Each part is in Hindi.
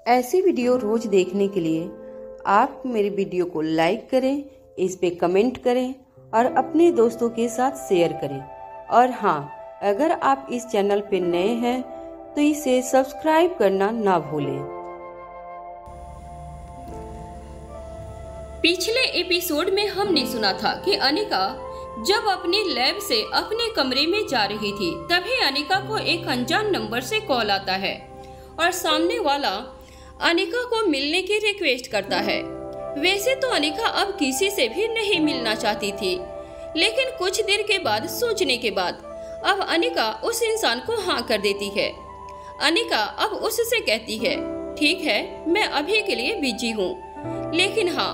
ऐसी वीडियो रोज देखने के लिए आप मेरे वीडियो को लाइक करें, इस पे कमेंट करें और अपने दोस्तों के साथ शेयर करें। और हाँ, अगर आप इस चैनल पे नए हैं तो इसे सब्सक्राइब करना ना भूलें। पिछले एपिसोड में हमने सुना था कि अनिका जब अपनी लैब से अपने कमरे में जा रही थी, तभी अनिका को एक अनजान नंबर से कॉल आता है और सामने वाला अनिका को मिलने की रिक्वेस्ट करता है। वैसे तो अनिका अब किसी से भी नहीं मिलना चाहती थी, लेकिन कुछ देर के बाद सोचने के बाद अब अनिका उस इंसान को हाँ कर देती है। अनिका अब उससे कहती है, ठीक है, मैं अभी के लिए बिजी हूँ, लेकिन हाँ,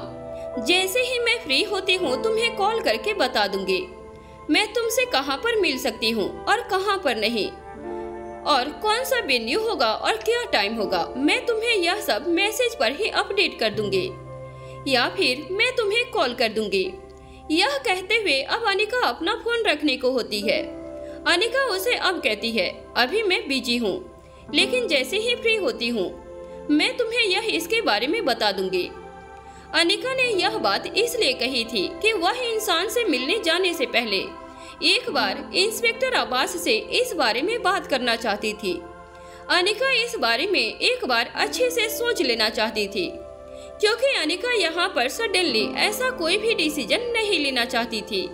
जैसे ही मैं फ्री होती हूँ तुम्हें कॉल करके बता दूंगी मैं तुमसे कहाँ पर मिल सकती हूँ और कहाँ पर नहीं, और कौन सा वेन्यू होगा और क्या टाइम होगा। मैं तुम्हें यह सब मैसेज पर ही अपडेट कर दूंगी या फिर मैं तुम्हें कॉल कर दूंगी। यह कहते हुए अब अनिका अपना फोन रखने को होती है। अनिका उसे अब कहती है, अभी मैं बिजी हूँ, लेकिन जैसे ही फ्री होती हूँ मैं तुम्हें यह इसके बारे में बता दूंगी। अनिका ने यह बात इसलिए कही थी कि वह इंसान से मिलने जाने से पहले एक बार इंस्पेक्टर अब्बास से इस बारे में बात करना चाहती थी। अनिका इस बारे में एक बार अच्छे से सोच लेना चाहती थी, क्योंकि अनिका यहाँ पर सडनली ऐसा कोई भी डिसीजन नहीं लेना चाहती थी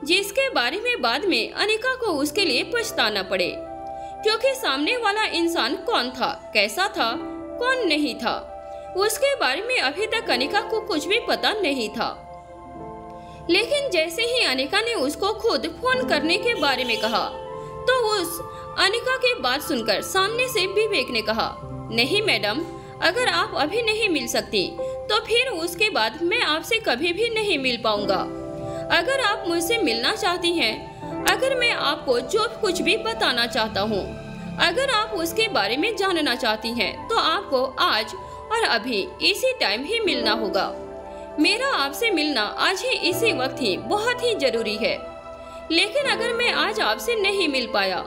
जिसके बारे में बाद में अनिका को उसके लिए पछताना पड़े। क्योंकि सामने वाला इंसान कौन था, कैसा था, कौन नहीं था, उसके बारे में अभी तक अनिका को कुछ भी पता नहीं था। लेकिन जैसे ही अनिका ने उसको खुद फोन करने के बारे में कहा, तो उस अनिका की बात सुनकर सामने से विवेक ने कहा, नहीं मैडम, अगर आप अभी नहीं मिल सकती तो फिर उसके बाद मैं आपसे कभी भी नहीं मिल पाऊंगा। अगर आप मुझसे मिलना चाहती हैं, अगर मैं आपको जो कुछ भी बताना चाहता हूँ, अगर आप उसके बारे में जानना चाहती हैं, तो आपको आज और अभी इसी टाइम ही मिलना होगा। मेरा आपसे मिलना आज ही इसी वक्त ही बहुत ही जरूरी है। लेकिन अगर मैं आज आपसे नहीं मिल पाया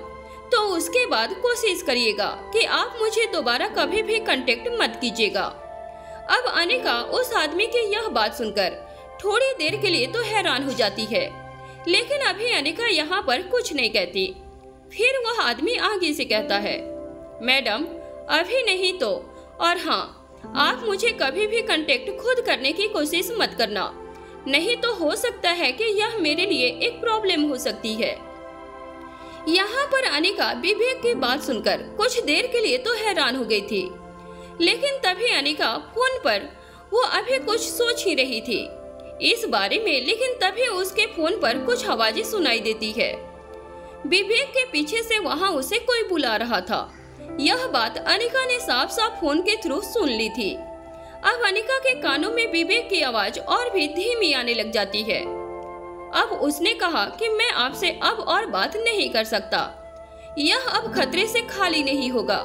तो उसके बाद कोशिश करिएगा कि आप मुझे दोबारा कभी भी कांटेक्ट मत कीजिएगा। अब अनिका उस आदमी की यह बात सुनकर थोड़ी देर के लिए तो हैरान हो जाती है, लेकिन अभी अनिका यहाँ पर कुछ नहीं कहती। फिर वह आदमी आगे से कहता है, मैडम, अभी नहीं तो, और हाँ, आप मुझे कभी भी कांटेक्ट खुद करने की कोशिश मत करना, नहीं तो हो सकता है कि यह मेरे लिए एक प्रॉब्लम हो सकती है। यहाँ पर अनिका विवेक की बात सुनकर कुछ देर के लिए तो हैरान हो गई थी, लेकिन तभी अनिका फोन पर वो अभी कुछ सोच ही रही थी इस बारे में, लेकिन तभी उसके फोन पर कुछ आवाजें सुनाई देती है। विवेक के पीछे से वहाँ उसे कोई बुला रहा था। यह बात अनिका ने साफ साफ फोन के थ्रू सुन ली थी। अब अनिका के कानों में विवेक की आवाज और भी धीमी आने लग जाती है। अब उसने कहा कि मैं आपसे अब और बात नहीं कर सकता, यह अब खतरे से खाली नहीं होगा।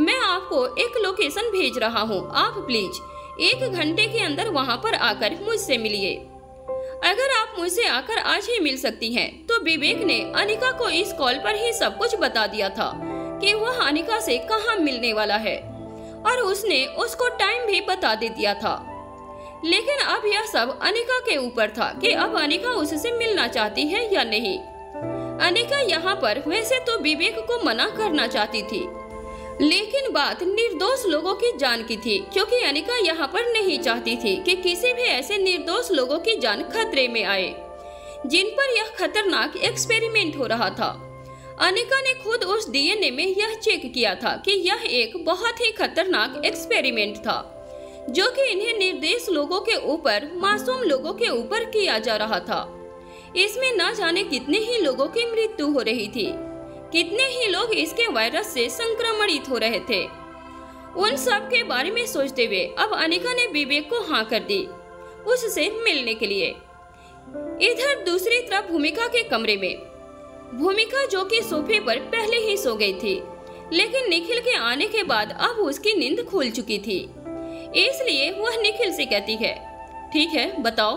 मैं आपको एक लोकेशन भेज रहा हूँ, आप प्लीज 1 घंटे के अंदर वहाँ पर आकर मुझसे मिलिए। अगर आप मुझसे आकर आज ही मिल सकती हैं, तो विवेक ने अनिका को इस कॉल पर ही सब कुछ बता दिया था कि वह अनिका से कहाँ मिलने वाला है, और उसने उसको टाइम भी बता दे दिया था। लेकिन अब यह सब अनिका के ऊपर था कि अब अनिका उससे मिलना चाहती है या नहीं। अनिका यहाँ पर वैसे तो विवेक को मना करना चाहती थी, लेकिन बात निर्दोष लोगों की जान की थी, क्योंकि अनिका यहाँ पर नहीं चाहती थी कि किसी भी ऐसे निर्दोष लोगों की जान खतरे में आए जिन पर यह खतरनाक एक्सपेरिमेंट हो रहा था। अनिका ने खुद उस डीएनए में यह चेक किया था कि यह एक बहुत ही खतरनाक एक्सपेरिमेंट था, जो कि इन्हें निर्दोष लोगों के ऊपर, मासूम लोगों के ऊपर किया जा रहा था। इसमें न जाने कितने ही लोगों की मृत्यु हो रही थी, कितने ही लोग इसके वायरस से संक्रमणित हो रहे थे। उन सब के बारे में सोचते हुए अब अनिका ने विवेक को हाँ कर दी उससे मिलने के लिए। इधर दूसरी तरफ भूमिका के कमरे में भूमिका, जो कि सोफे पर पहले ही सो गई थी, लेकिन निखिल के आने के बाद अब उसकी नींद खुल चुकी थी, इसलिए वह निखिल से कहती है, ठीक है, बताओ,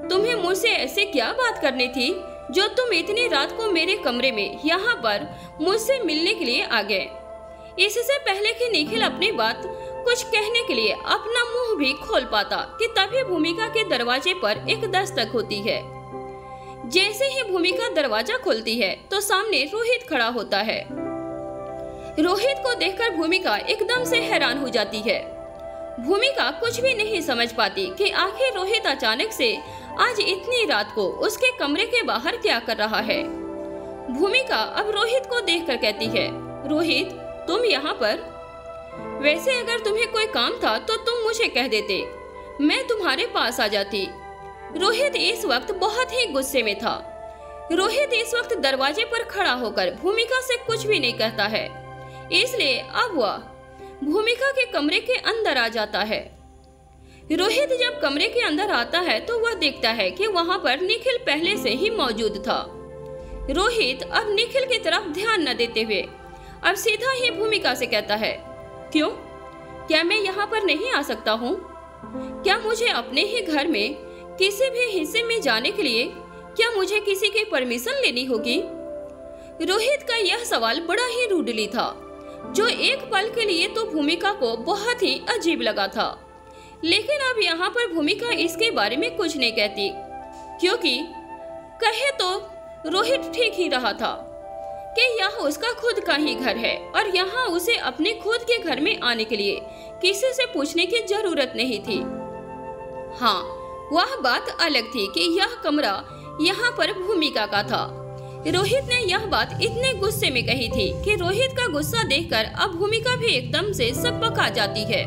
तुम्हें मुझसे ऐसे क्या बात करनी थी जो तुम इतनी रात को मेरे कमरे में यहाँ पर मुझसे मिलने के लिए आ गए। इससे पहले कि निखिल अपनी बात कुछ कहने के लिए अपना मुंह भी खोल पाता कि तभी भूमिका के दरवाजे पर एक दस्तक होती है। जैसे ही भूमिका दरवाजा खोलती है तो सामने रोहित खड़ा होता है। रोहित को देखकर भूमिका एकदम से हैरान हो जाती है। भूमिका कुछ भी नहीं समझ पाती कि आखिर रोहित अचानक से आज इतनी रात को उसके कमरे के बाहर क्या कर रहा है। भूमिका अब रोहित को देखकर कहती है, रोहित तुम यहाँ पर? वैसे अगर तुम्हें कोई काम था तो तुम मुझे कह देते, मैं तुम्हारे पास आ जाती। रोहित इस वक्त बहुत ही गुस्से में था। रोहित इस वक्त दरवाजे पर खड़ा होकर भूमिका से कुछ भी नहीं कहता है, इसलिए अब वह भूमिका के कमरे के अंदर आ जाता है। रोहित जब कमरे के अंदर आता है तो वह देखता है कि वहां पर निखिल पहले से ही मौजूद था। रोहित अब निखिल की तरफ ध्यान न देते हुए अब सीधा ही भूमिका से कहता है, क्यों? क्या मैं यहाँ पर नहीं आ सकता हूँ? क्या मुझे अपने ही घर में किसी भी हिस्से में जाने के लिए क्या मुझे किसी की परमिशन लेनी होगी? रोहित का यह सवाल बड़ा ही रूडली था, जो एक पल के लिए तो भूमिका को बहुत ही अजीब लगा था। लेकिन अब यहाँ पर भूमिका इसके बारे में कुछ नहीं कहती, क्योंकि कहे तो रोहित ठीक ही रहा था कि यह उसका खुद का ही घर है और यहाँ उसे अपने खुद के घर में आने के लिए किसी से पूछने की जरूरत नहीं थी। हाँ, वह बात अलग थी कि यह कमरा यहाँ पर भूमिका का था। रोहित ने यह बात इतने गुस्से में कही थी कि रोहित का गुस्सा देखकर अब भूमिका भी एकदम से सकपका जाती है।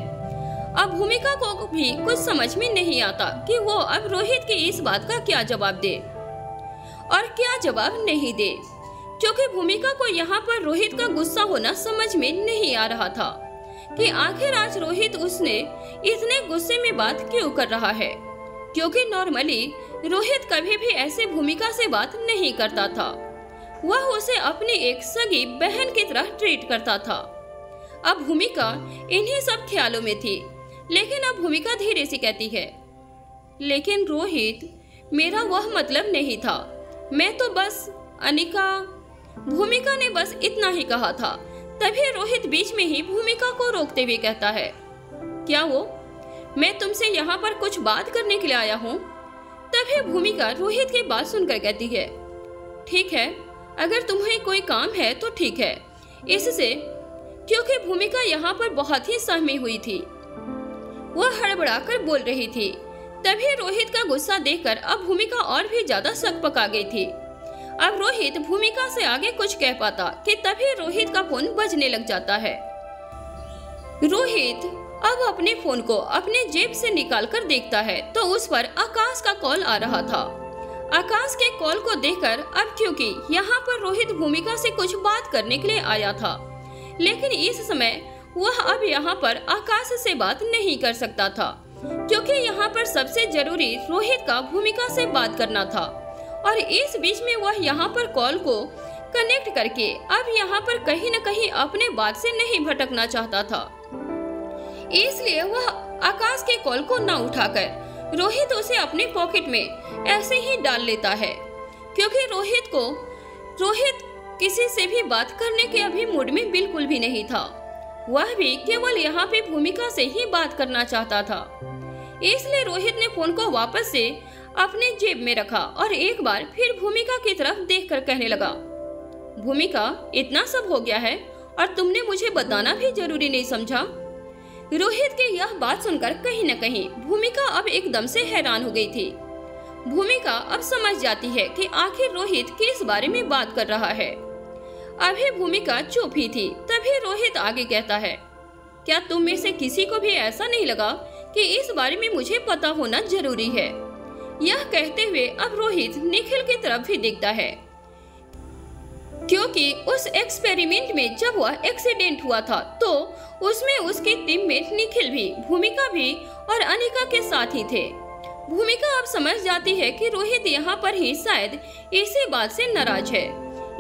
अब भूमिका को भी कुछ समझ में नहीं आता कि वो अब रोहित की इस बात का क्या जवाब दे और क्या जवाब नहीं दे, क्योंकि भूमिका को यहाँ पर रोहित का गुस्सा होना समझ में नहीं आ रहा था कि आखिर आज रोहित उसने इतने गुस्से में बात क्यों कर रहा है, क्योंकि नॉर्मली रोहित कभी भी ऐसे भूमिका से बात नहीं करता था। वह उसे अपनी एक सगी बहन की तरह ट्रीट करता था। अब भूमिका इन्हीं सब ख्यालों में थी, लेकिन अब भूमिका धीरे से कहती है, लेकिन रोहित मेरा वह मतलब नहीं था, मैं तो बस अनिका। भूमिका ने बस इतना ही कहा था। तभी रोहित बीच में ही भूमिका को रोकते हुए कहता है, क्या वो? मैं तुमसे यहाँ पर कुछ बात करने के लिए आया हूँ। तभी भूमिका रोहित की बात सुनकर कहती है, ठीक है, अगर तुम्हें कोई काम है तो ठीक है। इससे क्योंकि भूमिका यहाँ पर बहुत ही सहमी हुई थी, वह हड़बड़ाकर बोल रही थी। तभी रोहित का गुस्सा देखकर अब भूमिका और भी ज्यादा सकपका गई थी। अब रोहित भूमिका से आगे कुछ कह पाता कि तभी रोहित का फोन बजने लग जाता है। रोहित अब अपने फोन को अपने जेब से निकालकर देखता है तो उस पर आकाश का कॉल आ रहा था। आकाश के कॉल को देखकर अब क्योंकि यहाँ पर रोहित भूमिका से कुछ बात करने के लिए आया था, लेकिन इस समय वह अब यहाँ पर आकाश से बात नहीं कर सकता था, क्योंकि यहाँ पर सबसे जरूरी रोहित का भूमिका से बात करना था। और इस बीच में वह यहाँ पर कॉल को कनेक्ट करके अब यहाँ पर कहीं न कहीं अपने बात से नहीं भटकना चाहता था, इसलिए वह आकाश के कॉल को न उठाकर रोहित उसे अपने पॉकेट में ऐसे ही डाल लेता है, क्योंकि रोहित किसी से भी बात करने के अभी मूड में बिल्कुल भी नहीं था। वह भी केवल यहाँ पे भूमिका से ही बात करना चाहता था। इसलिए रोहित ने फोन को वापस से अपने जेब में रखा और एक बार फिर भूमिका की तरफ देखकर कहने लगा, भूमिका इतना सब हो गया है और तुमने मुझे बताना भी जरूरी नहीं समझा? रोहित की यह बात सुनकर कहीं न कहीं भूमिका अब एकदम से हैरान हो गई थी। भूमिका अब समझ जाती है कि आखिर रोहित किस बारे में बात कर रहा है। अभी भूमिका चुप ही थी, तभी रोहित आगे कहता है, क्या तुम में से किसी को भी ऐसा नहीं लगा कि इस बारे में मुझे पता होना जरूरी है? यह कहते हुए अब रोहित निखिल की तरफ भी देखता है, क्योंकि उस एक्सपेरिमेंट में जब वह एक्सीडेंट हुआ था तो उसमें उसकी टीम में निखिल भी, भूमिका भी और अनिका के साथ ही थे। भूमिका अब समझ जाती है कि रोहित यहाँ पर ही शायद इसी बात से नाराज है,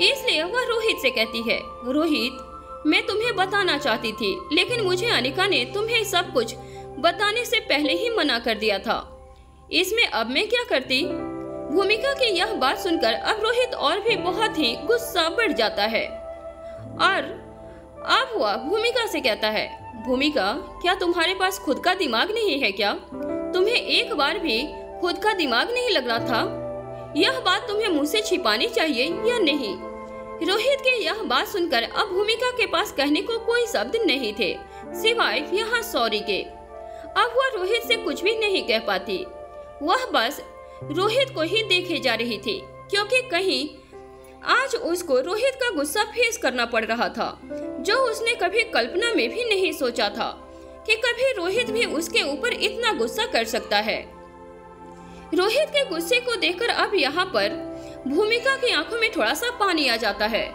इसलिए वह रोहित से कहती है, रोहित मैं तुम्हें बताना चाहती थी, लेकिन मुझे अनिका ने तुम्हें सब कुछ बताने से पहले ही मना कर दिया था। इसमें अब मैं क्या करती? भूमिका की यह बात सुनकर अब रोहित और भी बहुत ही गुस्सा बढ़ जाता है और अब हुआ भूमिका से कहता है, भूमिका क्या तुम्हारे पास खुद का दिमाग नहीं है क्या? तुम्हें एक बार भी खुद का दिमाग नहीं लग रहा था? यह बात तुम्हें मुझसे छिपानी चाहिए या नहीं? रोहित के यह बात सुनकर अब भूमिका के पास कहने को कोई शब्द नहीं थे सिवाय यहाँ सॉरी के। अब वह रोहित से कुछ भी नहीं कह पाती। वह बस रोहित को ही देखे जा रही थी, क्योंकि कहीं आज उसको रोहित का गुस्सा फेस करना पड़ रहा था, जो उसने कभी कल्पना में भी नहीं सोचा था कि कभी रोहित भी उसके ऊपर इतना गुस्सा कर सकता है। रोहित के गुस्से को देखकर अब यहाँ पर भूमिका की आंखों में थोड़ा सा पानी आ जाता है,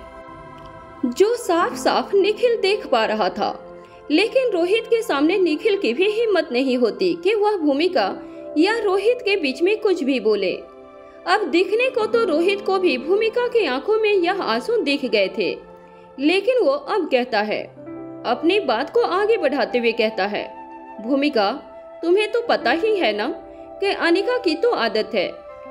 जो साफ साफ निखिल देख पा रहा था। लेकिन रोहित के सामने निखिल की भी हिम्मत नहीं होती कि वह भूमिका या रोहित के बीच में कुछ भी बोले। अब दिखने को तो रोहित को भी भूमिका की आंखों में यह आंसू दिख गए थे, लेकिन वो अब कहता है, अपनी बात को आगे बढ़ाते हुए कहता है, भूमिका तुम्हें तो पता ही है ना कि अनिका की तो आदत है,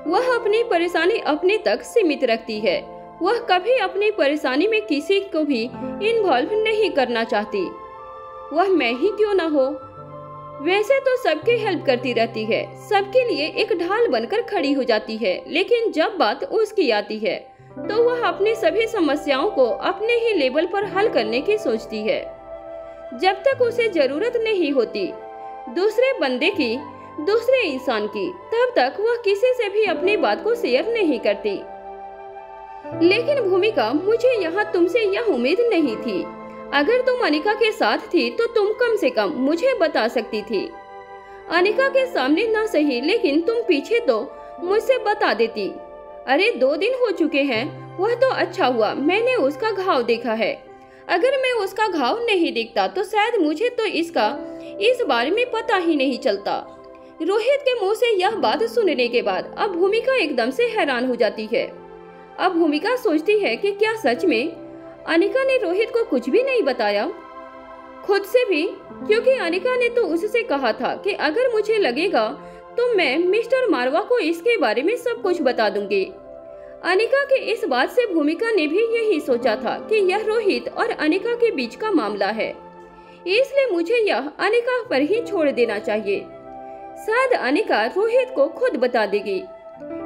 वह अपनी परेशानी अपने तक सीमित रखती है। वह कभी अपनी परेशानी में किसी को भी इन्वॉल्व नहीं करना चाहती। वह मैं ही क्यों ना हो, वैसे तो सबकी हेल्प करती रहती है, सबके लिए एक ढाल बनकर खड़ी हो जाती है, लेकिन जब बात उसकी आती है तो वह अपनी सभी समस्याओं को अपने ही लेवल पर हल करने की सोचती है। जब तक उसे जरूरत नहीं होती दूसरे बंदे की, दूसरे इंसान की, तब तक वह किसी से भी अपनी बात को शेयर नहीं करती। लेकिन भूमिका, मुझे यहाँ तुमसे यह उम्मीद नहीं थी। अगर तुम अनिका के साथ थी तो तुम कम से कम मुझे बता सकती थी। अनिका के सामने ना सही, लेकिन तुम पीछे तो मुझसे बता देती। अरे 2 दिन हो चुके हैं, वह तो अच्छा हुआ मैंने उसका घाव देखा है। अगर मैं उसका घाव नहीं देखता तो शायद मुझे तो इस बारे में पता ही नहीं चलता। रोहित के मुंह से यह बात सुनने के बाद अब भूमिका एकदम से हैरान हो जाती है। अब भूमिका सोचती है कि क्या सच में अनिका ने रोहित को कुछ भी नहीं बताया, खुद से भी, क्योंकि अनिका ने तो उससे कहा था कि अगर मुझे लगेगा तो मैं मिस्टर मारवा को इसके बारे में सब कुछ बता दूंगी। अनिका के इस बात से भूमिका ने भी यही सोचा था कि यह रोहित और अनिका के बीच का मामला है, इसलिए मुझे यह अनिका पर ही छोड़ देना चाहिए। शायद अनिका रोहित को खुद बता देगी।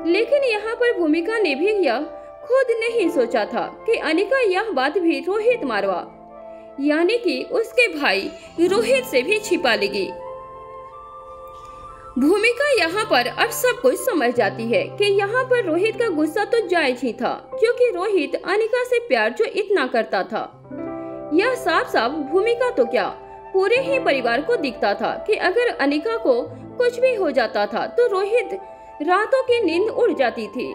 लेकिन यहाँ पर भूमिका ने भी यह खुद नहीं सोचा था कि अनिका यह बात भी रोहित मारवा यानी कि उसके भाई रोहित से भी छिपा लेगी। भूमिका यहाँ पर अब सब कुछ समझ जाती है कि यहाँ पर रोहित का गुस्सा तो जायज ही था, क्योंकि रोहित अनिका से प्यार जो इतना करता था, यह साफ साफ भूमिका तो क्या पूरे ही परिवार को दिखता था कि अगर अनिका को कुछ भी हो जाता था तो रोहित रातों की नींद उड़ जाती थी।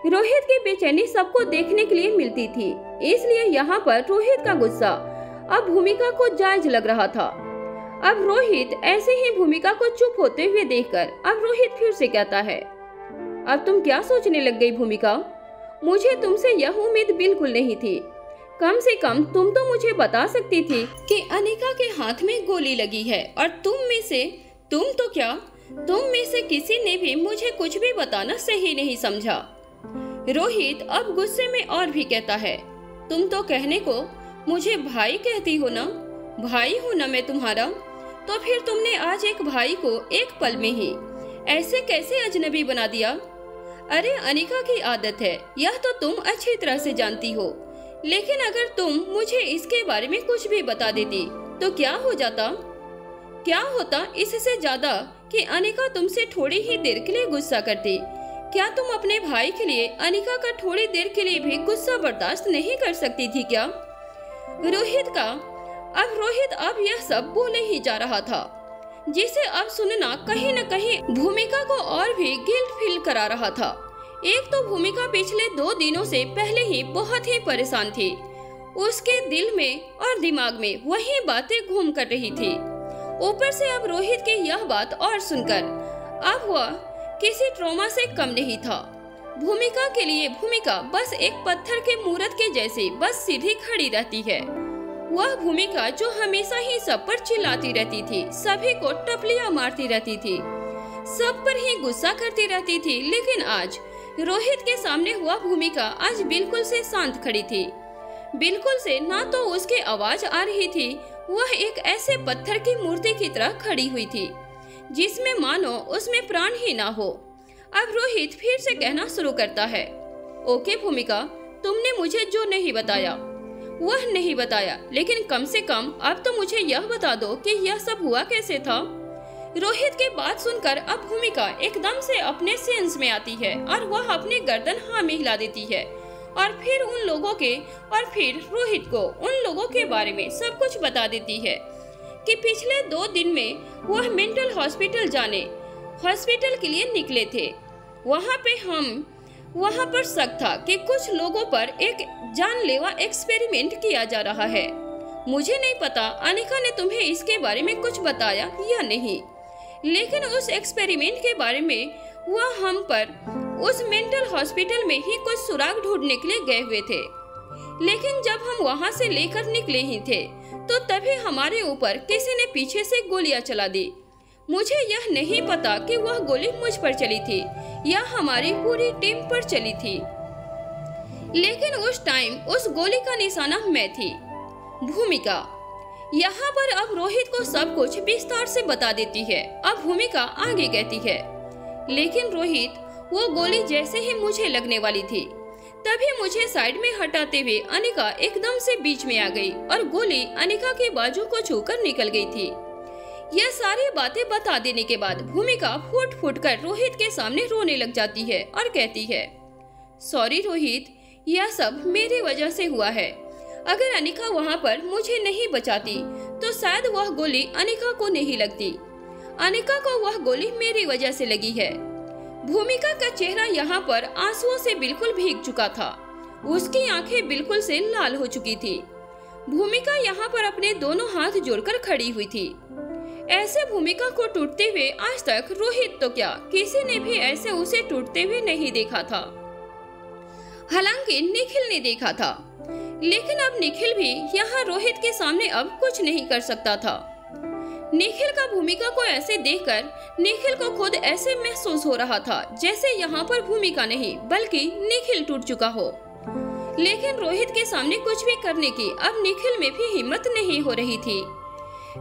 रोहित की बेचैनी सबको देखने के लिए मिलती थी, इसलिए यहाँ पर रोहित का गुस्सा अब भूमिका को जायज लग रहा था। अब रोहित ऐसे ही भूमिका को चुप होते हुए देखकर अब रोहित फिर से कहता है, अब तुम क्या सोचने लग गई भूमिका? मुझे तुमसे यह उम्मीद बिल्कुल नहीं थी। कम से कम तुम तो मुझे बता सकती थी कि अनिका के हाथ में गोली लगी है, और तुम में से किसी ने भी मुझे कुछ भी बताना सही नहीं समझा। रोहित अब गुस्से में और भी कहता है, तुम तो कहने को मुझे भाई कहती हो ना, भाई हूँ ना मैं तुम्हारा, तो फिर तुमने आज एक भाई को एक पल में ही ऐसे कैसे अजनबी बना दिया? अरे अनिका की आदत है, यह तो तुम अच्छी तरह से जानती हो, लेकिन अगर तुम मुझे इसके बारे में कुछ भी बता देती तो क्या हो जाता? क्या होता इससे ज्यादा कि अनिका तुमसे थोड़ी ही देर के लिए गुस्सा करती। क्या तुम अपने भाई के लिए अनिका का थोड़ी देर के लिए भी गुस्सा बर्दाश्त नहीं कर सकती थी क्या? रोहित अब यह सब बोले ही जा रहा था, जिसे अब सुनना कहीं न कहीं भूमिका को और भी गिल्ट फील करा रहा था। एक तो भूमिका पिछले 2 दिनों से पहले ही बहुत ही परेशान थी, उसके दिल में और दिमाग में वही बातें घूम कर रही थी। ऊपर से अब रोहित की यह बात और सुनकर अब वह किसी ट्रॉमा से कम नहीं था। भूमिका के लिए भूमिका बस एक पत्थर के मूर्त के जैसे बस सीधी खड़ी रहती है। वह भूमिका जो हमेशा ही सब पर चिल्लाती रहती थी, सभी को टपलियां मारती रहती थी, सब पर ही गुस्सा करती रहती थी, लेकिन आज रोहित के सामने हुआ भूमिका आज बिल्कुल से शांत खड़ी थी। बिल्कुल से ना तो उसकी आवाज आ रही थी, वह एक ऐसे पत्थर की मूर्ति की तरह खड़ी हुई थी जिसमें मानो उसमें प्राण ही ना हो। अब रोहित फिर से कहना शुरू करता है, ओके भूमिका, तुमने मुझे जो नहीं बताया वह नहीं बताया, लेकिन कम से कम अब तो मुझे यह बता दो कि यह सब हुआ कैसे था। रोहित की बात सुनकर अब भूमिका एकदम से अपने सेंस में आती है और वह अपनी गर्दन हाँ में हिला देती है और फिर रोहित को उन लोगों के बारे में सब कुछ बता देती है कि पिछले 2 दिन में वह मेंटल हॉस्पिटल के लिए निकले थे। वहाँ पर शक था कि कुछ लोगों पर एक जानलेवा एक्सपेरिमेंट किया जा रहा है। मुझे नहीं पता अनिका ने तुम्हें इसके बारे में कुछ बताया या नहीं, लेकिन उस एक्सपेरिमेंट के बारे में वह हम पर उस मेंटल हॉस्पिटल में ही कुछ सुराग ढूंढने के लिए गए हुए थे। लेकिन जब हम वहाँ से लेकर निकले ही थे तो तभी हमारे ऊपर किसी ने पीछे से गोलियां चला दी। मुझे यह नहीं पता कि वह गोली मुझ पर चली थी या हमारी पूरी टीम पर चली थी, लेकिन उस टाइम उस गोली का निशाना मैं थी। भूमिका यहाँ पर अब रोहित को सब कुछ विस्तार से बता देती है। अब भूमिका आगे कहती है, लेकिन रोहित, वो गोली जैसे ही मुझे लगने वाली थी तभी मुझे साइड में हटाते हुए अनिका एकदम से बीच में आ गई और गोली अनिका के बाजू को छूकर निकल गई थी। यह सारी बातें बता देने के बाद भूमिका फूट फूट कर रोहित के सामने रोने लग जाती है और कहती है, सॉरी रोहित, यह सब मेरी वजह से हुआ है। अगर अनिका वहाँ पर मुझे नहीं बचाती तो शायद वह गोली अनिका को नहीं लगती। अनिका को वह गोली मेरी वजह से लगी है। भूमिका का चेहरा यहाँ पर आंसुओं से बिल्कुल भीग चुका था। उसकी आंखें बिल्कुल से लाल हो चुकी थी। भूमिका यहाँ पर अपने दोनों हाथ जोड़कर खड़ी हुई थी। ऐसे भूमिका को टूटते हुए आज तक रोहित तो क्या, किसी ने भी ऐसे उसे टूटते हुए नहीं देखा था। हालांकि निखिल ने देखा था, लेकिन अब निखिल भी यहाँ रोहित के सामने अब कुछ नहीं कर सकता था। निखिल का भूमिका को ऐसे देखकर निखिल को खुद ऐसे महसूस हो रहा था जैसे यहाँ पर भूमिका नहीं बल्कि निखिल टूट चुका हो। लेकिन रोहित के सामने कुछ भी करने की अब निखिल में भी हिम्मत नहीं हो रही थी।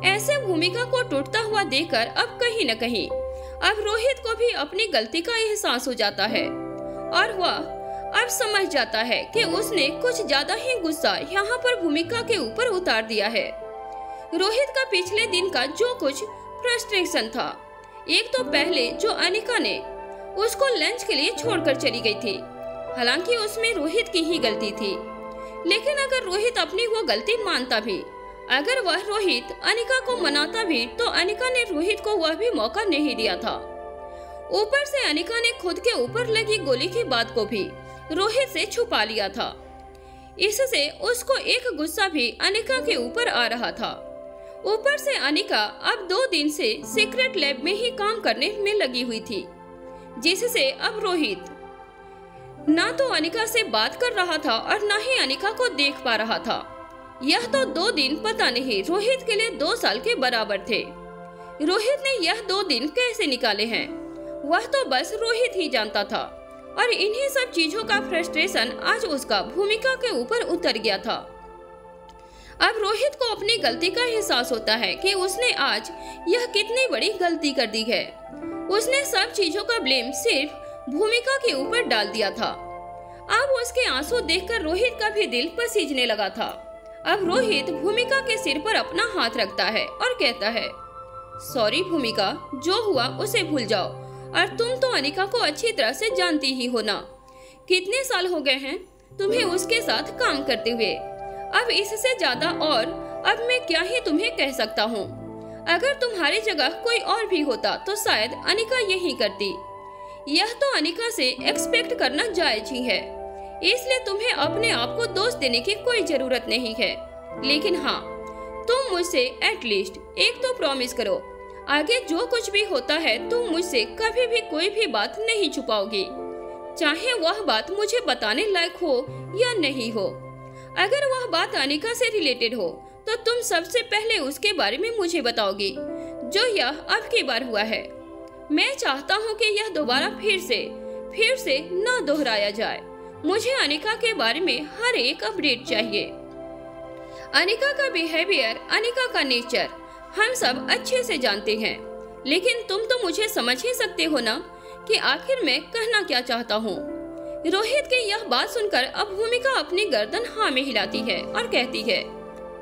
ऐसे भूमिका को टूटता हुआ देखकर अब कहीं न कहीं अब रोहित को भी अपनी गलती का एहसास हो जाता है और वह अब समझ जाता है कि उसने कुछ ज्यादा ही गुस्सा यहाँ पर भूमिका के ऊपर उतार दिया है। रोहित का पिछले दिन का जो कुछ फ्रस्ट्रेशन था, एक तो पहले जो अनिका ने उसको लंच के लिए छोड़कर चली गई थी, हालांकि उसमें रोहित की ही गलती थी, लेकिन अगर रोहित अपनी वो गलती मानता भी, अगर वह रोहित अनिका को मनाता भी तो अनिका ने रोहित को वह भी मौका नहीं दिया था। ऊपर से अनिका ने खुद के ऊपर लगी गोली की बात को भी रोहित से छुपा लिया था। इससे उसको एक गुस्सा भी अनिका के ऊपर आ रहा था। ऊपर से अनिका अब 2 दिन से सीक्रेट लैब में ही काम करने में लगी हुई थी, जिससे अब रोहित ना तो अनिका से बात कर रहा था और ना ही अनिका को देख पा रहा था। यह तो 2 दिन पता नहीं रोहित के लिए 2 साल के बराबर थे। रोहित ने यह 2 दिन कैसे निकाले हैं वह तो बस रोहित ही जानता था, और इन्हीं सब चीजों का फ्रस्ट्रेशन आज उसका भूमिका के ऊपर उतर गया था। अब रोहित को अपनी गलती का एहसास होता है कि उसने आज यह कितनी बड़ी गलती कर दी है। उसने सब चीजों का ब्लेम सिर्फ भूमिका के ऊपर डाल दिया था। अब उसके आंसू देखकर रोहित का भी दिल पसीजने लगा था। अब रोहित भूमिका के सिर पर अपना हाथ रखता है और कहता है, सॉरी भूमिका, जो हुआ उसे भूल जाओ, और तुम तो अनिका को अच्छी तरह से जानती ही हो ना। कितने साल हो गए हैं तुम्हें उसके साथ काम करते हुए। अब इससे ज्यादा और अब मैं क्या ही तुम्हें कह सकता हूँ। अगर तुम्हारी जगह कोई और भी होता तो शायद अनिका यही करती। यह तो अनिका से एक्सपेक्ट करना जायज ही है, इसलिए तुम्हें अपने आप को दोष देने की कोई जरूरत नहीं है। लेकिन हाँ, तुम मुझसे एटलीस्ट एक तो प्रॉमिस करो, आगे जो कुछ भी होता है तुम मुझसे कभी भी कोई भी बात नहीं छुपाओगी, चाहे वह बात मुझे बताने लायक हो या नहीं हो। अगर वह बात अनिका से रिलेटेड हो तो तुम सबसे पहले उसके बारे में मुझे बताओगी, जो यह अब की बार हुआ है। मैं चाहता हूँ कि यह दोबारा फिर से न दोहराया जाए। मुझे अनिका के बारे में हर एक अपडेट चाहिए। अनिका का बिहेवियर, अनिका का नेचर हम सब अच्छे से जानते हैं, लेकिन तुम तो मुझे समझ ही सकते हो ना कि आखिर मैं कहना क्या चाहता हूँ। रोहित की यह बात सुनकर अब भूमिका अपनी गर्दन हाँ में हिलाती है और कहती है,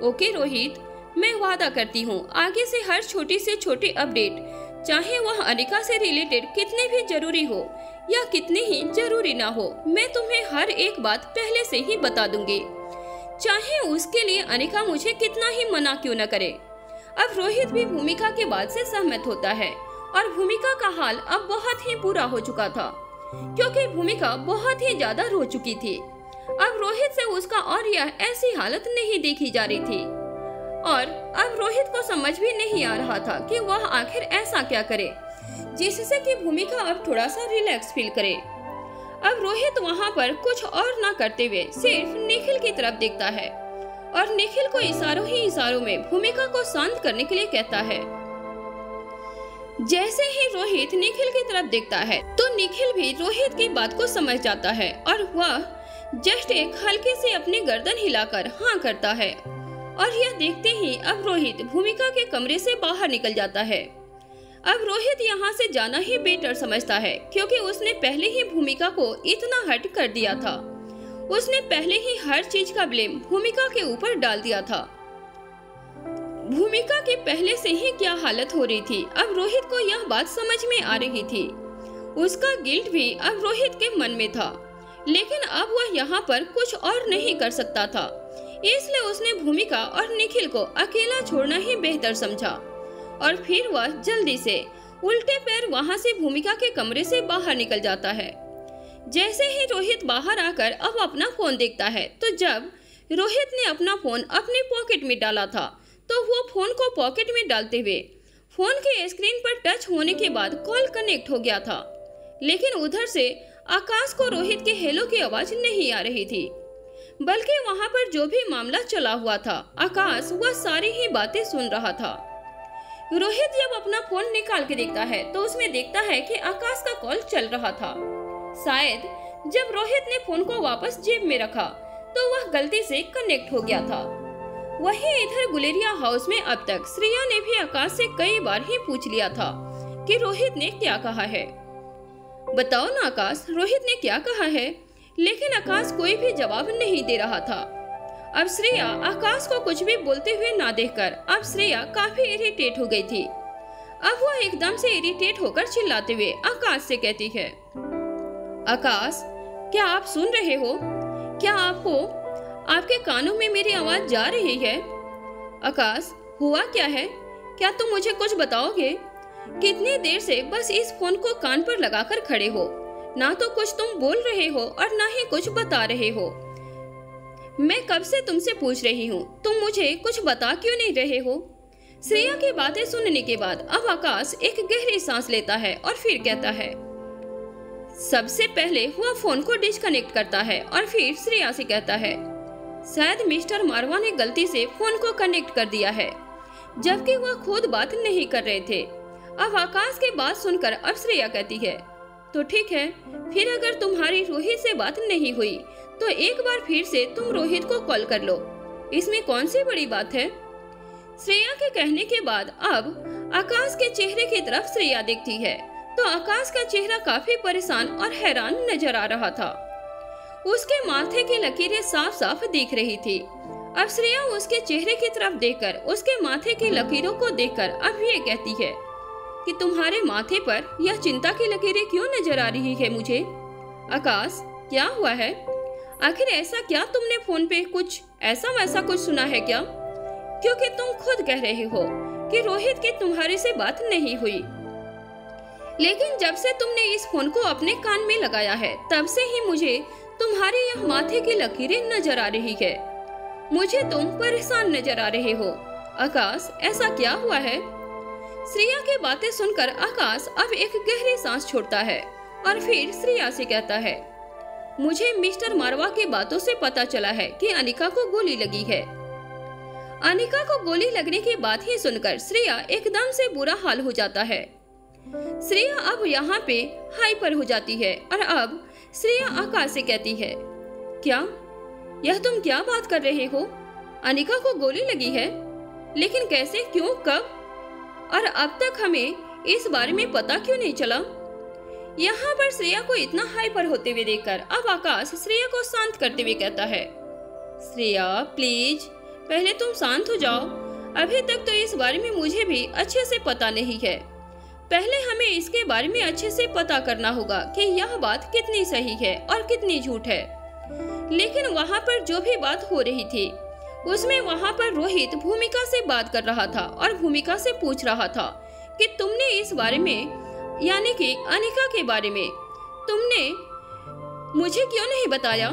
ओके रोहित, मैं वादा करती हूँ आगे से हर छोटी से छोटी अपडेट, चाहे वह अनिका से रिलेटेड कितनी भी जरूरी हो या कितनी ही जरूरी ना हो, मैं तुम्हें हर एक बात पहले से ही बता दूंगी, चाहे उसके लिए अनिका मुझे कितना ही मना क्यों न करे। अब रोहित भी भूमिका के बात से सहमत होता है और भूमिका का हाल अब बहुत ही बुरा हो चुका था, क्योंकि भूमिका बहुत ही ज्यादा रो चुकी थी। अब रोहित से उसका और यह ऐसी हालत नहीं देखी जा रही थी और अब रोहित को समझ भी नहीं आ रहा था कि वह आखिर ऐसा क्या करे जिससे कि भूमिका अब थोड़ा सा रिलैक्स फील करे। अब रोहित वहाँ पर कुछ और ना करते हुए सिर्फ निखिल की तरफ देखता है और निखिल को इशारों ही इशारों में भूमिका को शांत करने के लिए कहता है। जैसे ही रोहित निखिल की तरफ देखता है तो निखिल भी रोहित की बात को समझ जाता है और वह जस्ट एक हल्के से अपनी गर्दन हिलाकर हाँ करता है और यह देखते ही अब रोहित भूमिका के कमरे से बाहर निकल जाता है। अब रोहित यहाँ से जाना ही बेटर समझता है, क्योंकि उसने पहले ही भूमिका को इतना हर्ट कर दिया था। उसने पहले ही हर चीज का ब्लेम भूमिका के ऊपर डाल दिया था। भूमिका की पहले से ही क्या हालत हो रही थी, अब रोहित को यह बात समझ में आ रही थी। उसका गिल्ट भी अब रोहित के मन में था, लेकिन अब वह यहाँ पर कुछ और नहीं कर सकता था, इसलिए उसने भूमिका और निखिल को अकेला छोड़ना ही बेहतर समझा और फिर वह जल्दी से उल्टे पैर वहाँ से भूमिका के कमरे से बाहर निकल जाता है। जैसे ही रोहित बाहर आकर अब अपना फोन देखता है तो जब रोहित ने अपना फोन अपने पॉकेट में डाला था तो वो फोन को पॉकेट में डालते हुए फोन के स्क्रीन पर टच होने के बाद कॉल कनेक्ट हो गया था, लेकिन उधर से आकाश को रोहित के हेलो की आवाज नहीं आ रही थी, बल्कि वहाँ पर जो भी मामला चला हुआ था आकाश वह सारी ही बातें सुन रहा था। रोहित जब अपना फोन निकाल के देखता है तो उसमें देखता है कि आकाश का कॉल चल रहा था। शायद जब रोहित ने फोन को वापस जेब में रखा तो वह गलती से कनेक्ट हो गया था। वहीं इधर गुलेरिया हाउस में अब तक श्रेया ने भी आकाश से कई बार ही पूछ लिया था कि रोहित ने क्या कहा है। बताओ ना आकाश, रोहित ने क्या कहा है, लेकिन आकाश कोई भी जवाब नहीं दे रहा था। अब श्रेया आकाश को कुछ भी बोलते हुए ना देखकर अब श्रेया काफी इरिटेट हो गई थी। अब वह एकदम से इरिटेट होकर चिल्लाते हुए आकाश से कहती है, आकाश क्या आप सुन रहे हो? क्या आपको आपके कानों में मेरी आवाज जा रही है? आकाश हुआ क्या है? क्या तुम मुझे कुछ बताओगे? कितनी देर से बस इस फोन को कान पर लगाकर खड़े हो, ना तो कुछ तुम बोल रहे हो और ना ही कुछ बता रहे हो। मैं कब से तुमसे पूछ रही हूँ, तुम मुझे कुछ बता क्यों नहीं रहे हो? श्रेया की बातें सुनने के बाद अब आकाश एक गहरी सांस लेता है और फिर कहता है। सबसे पहले वह फोन को डिस्कनेक्ट करता है और फिर श्रेया से कहता है, शायद मिस्टर मारवा ने गलती से फोन को कनेक्ट कर दिया है, जबकि वह खुद बात नहीं कर रहे थे। अब आकाश की बात सुनकर अब श्रेया कहती है, तो ठीक है, फिर अगर तुम्हारी रोहित से बात नहीं हुई तो एक बार फिर से तुम रोहित को कॉल कर लो, इसमें कौन सी बड़ी बात है? श्रेया के कहने के बाद अब आकाश के चेहरे की तरफ श्रेया देखती है तो आकाश का चेहरा काफी परेशान और हैरान नजर आ रहा था। उसके माथे की लकीरें साफ साफ दिख रही थी। अब श्रेया उसके चेहरे की तरफ देखकर उसके माथे की लकीरों को देखकर अब ये कहती है कि तुम्हारे माथे पर यह चिंता की लकीरें क्यों नजर आ रही है मुझे? आकाश क्या हुआ है? आखिर ऐसा क्या तुमने फोन पे कुछ ऐसा वैसा कुछ सुना है क्या? क्योंकि तुम खुद कह रहे हो कि रोहित की तुम्हारे से बात नहीं हुई, लेकिन जब से तुमने इस फोन को अपने कान में लगाया है तब से ही मुझे तुम्हारी यह माथे की लकीरें नजर आ रही है। मुझे तुम परेशान नजर आ रहे हो। आकाश ऐसा क्या हुआ है? श्रेया की बातें सुनकर आकाश अब एक गहरी सांस छोड़ता है और फिर श्रेया से कहता है, मुझे मिस्टर मारवा की बातों से पता चला है कि अनिका को गोली लगी है। अनिका को गोली लगने की बात ही सुनकर श्रेया एकदम से बुरा हाल हो जाता है। श्रेया अब यहाँ पे हाइपर हो जाती है और अब श्रेया आकाश से कहती है, क्या यह तुम क्या बात कर रहे हो? अनिका को गोली लगी है, लेकिन कैसे, क्यों, कब, और अब तक हमें इस बारे में पता क्यों नहीं चला? यहाँ पर श्रेया को इतना हाइपर होते हुए देखकर अब आकाश श्रेया को शांत करते हुए कहता है, श्रेया प्लीज पहले तुम शांत हो जाओ। अभी तक तो इस बारे में मुझे भी अच्छे से पता नहीं है। पहले हमें इसके बारे में अच्छे से पता करना होगा कि यह बात कितनी सही है और कितनी झूठ है। लेकिन वहाँ पर जो भी बात हो रही थी उसमें वहाँ पर रोहित भूमिका से बात कर रहा था और भूमिका से पूछ रहा था कि तुमने इस बारे में, यानी कि अनिका के बारे में, तुमने मुझे क्यों नहीं बताया?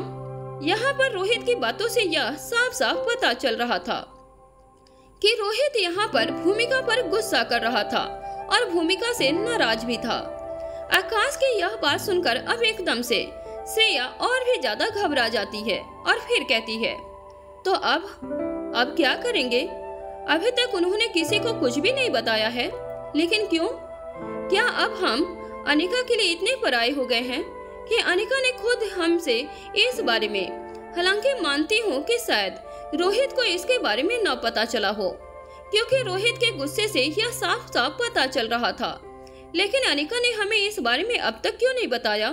यहाँ पर रोहित की बातों से यह साफ साफ पता चल रहा था कि रोहित यहाँ पर भूमिका पर गुस्सा कर रहा था और भूमिका से नाराज भी था। आकाश की यह बात सुनकर अब एकदम से श्रेया और भी ज्यादा घबरा जाती है और फिर कहती है, तो अब क्या करेंगे? अभी तक उन्होंने किसी को कुछ भी नहीं बताया है, लेकिन क्यों? क्या अब हम अनिका के लिए इतने पराये हो गए हैं कि अनिका ने खुद हमसे इस बारे में, हालांकि मानती हूँ कि शायद रोहित को इसके बारे में न पता चला हो, क्योंकि रोहित के गुस्से से यह साफ साफ पता चल रहा था, लेकिन अनिका ने हमें इस बारे में अब तक क्यों नहीं बताया?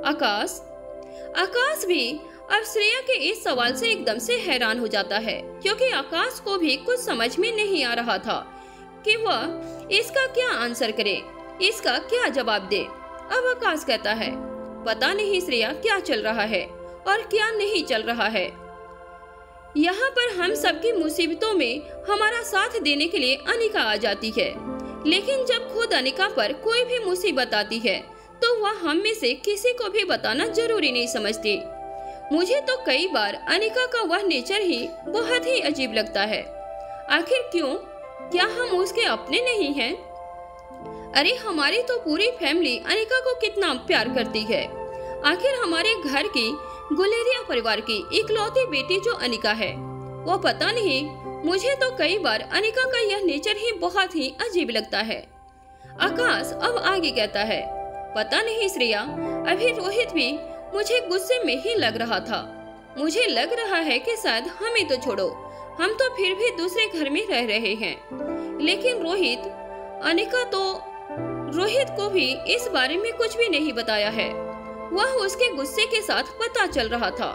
आकाश भी अब श्रेया के इस सवाल से एकदम से हैरान हो जाता है, क्योंकि आकाश को भी कुछ समझ में नहीं आ रहा था कि वह इसका क्या आंसर करे, इसका क्या जवाब दे। अब आकाश कहता है, पता नहीं श्रेया क्या चल रहा है और क्या नहीं चल रहा है। यहाँ पर हम सबकी मुसीबतों में हमारा साथ देने के लिए अनिका आ जाती है, लेकिन जब खुद अनिका पर कोई भी मुसीबत आती है तो वह हम में से किसी को भी बताना जरूरी नहीं समझती। मुझे तो कई बार अनिका का वह नेचर ही बहुत ही अजीब लगता है। आखिर क्यों? क्या हम उसके अपने नहीं हैं? अरे हमारी तो पूरी फैमिली अनिका को कितना प्यार करती है। आखिर हमारे घर की गुलेरिया परिवार की इकलौती बेटी जो अनिका है, वो पता नहीं, मुझे तो कई बार अनिका का यह नेचर ही बहुत ही अजीब लगता है। आकाश अब आगे कहता है, पता नहीं श्रेया, अभी रोहित भी मुझे गुस्से में ही लग रहा था। मुझे लग रहा है कि शायद हमें तो छोड़ो, हम तो फिर भी दूसरे घर में रह रहे हैं, लेकिन रोहित को भी इस बारे में कुछ भी नहीं बताया है। वह उसके गुस्से के साथ पता चल रहा था।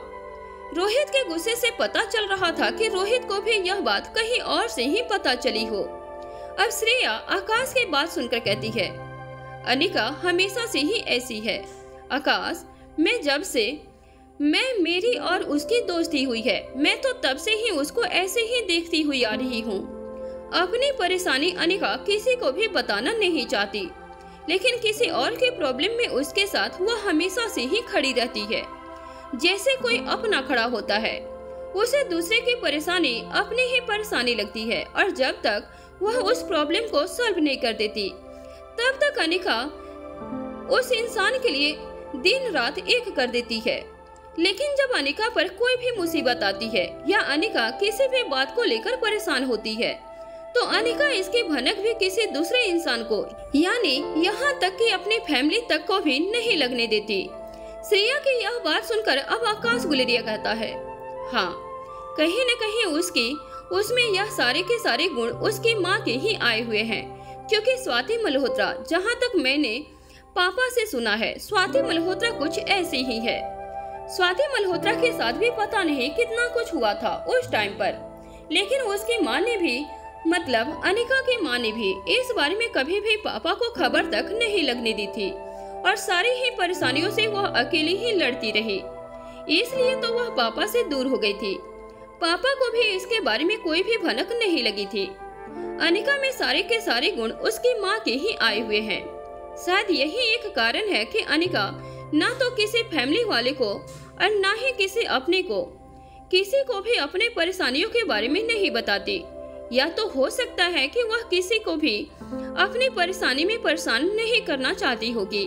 रोहित के गुस्से से पता चल रहा था कि रोहित को भी यह बात कहीं और से ही पता चली हो। अब श्रेया आकाश की बात सुनकर कहती है, अनिका हमेशा से ही ऐसी है आकाश, जब से मेरी और उसकी दोस्ती हुई है, मैं तो तब से ही उसको ऐसे ही देखती हुई आ रही हूँ। अपनी परेशानी अनिका किसी को भी बताना नहीं चाहती, लेकिन किसी और के प्रॉब्लम में उसके साथ वह हमेशा से ही खड़ी रहती है, जैसे कोई अपना खड़ा होता है। उसे दूसरे की परेशानी अपनी ही परेशानी लगती है, और जब तक वह उस प्रॉब्लम को सॉल्व नहीं कर देती, तब तक अनिका उस इंसान के लिए दिन रात एक कर देती है। लेकिन जब अनिका पर कोई भी मुसीबत आती है या अनिका किसी भी बात को लेकर परेशान होती है, तो अनिका इसकी भनक भी किसी दूसरे इंसान को, यानी यहाँ तक कि अपनी फैमिली तक को भी नहीं लगने देती। श्रेया की यह बात सुनकर अब आकाश गुलेरिया कहता है, हाँ, कहीं न कहीं उसमें यह सारे के सारे गुण उसकी माँ के ही आए हुए हैं, क्योंकि स्वाति मल्होत्रा, जहाँ तक मैंने पापा से सुना है, स्वाति मल्होत्रा कुछ ऐसी ही है। स्वाति मल्होत्रा के साथ भी पता नहीं कितना कुछ हुआ था उस टाइम पर, लेकिन उसकी माँ ने भी, मतलब अनिका की माँ ने भी इस बारे में कभी भी पापा को खबर तक नहीं लगने दी थी, और सारी ही परेशानियों से वह अकेली ही लड़ती रही। इसलिए तो वह पापा से दूर हो गई थी। पापा को भी इसके बारे में कोई भी भनक नहीं लगी थी। अनिका में सारे के सारे गुण उसकी माँ के ही आए हुए हैं। शायद यही एक कारण है कि अनिका ना तो किसी फैमिली वाले को और ना ही किसी अपने को, किसी को भी अपने परेशानियों के बारे में नहीं बताती। या तो हो सकता है कि वह किसी को भी अपनी परेशानी में परेशान नहीं करना चाहती होगी,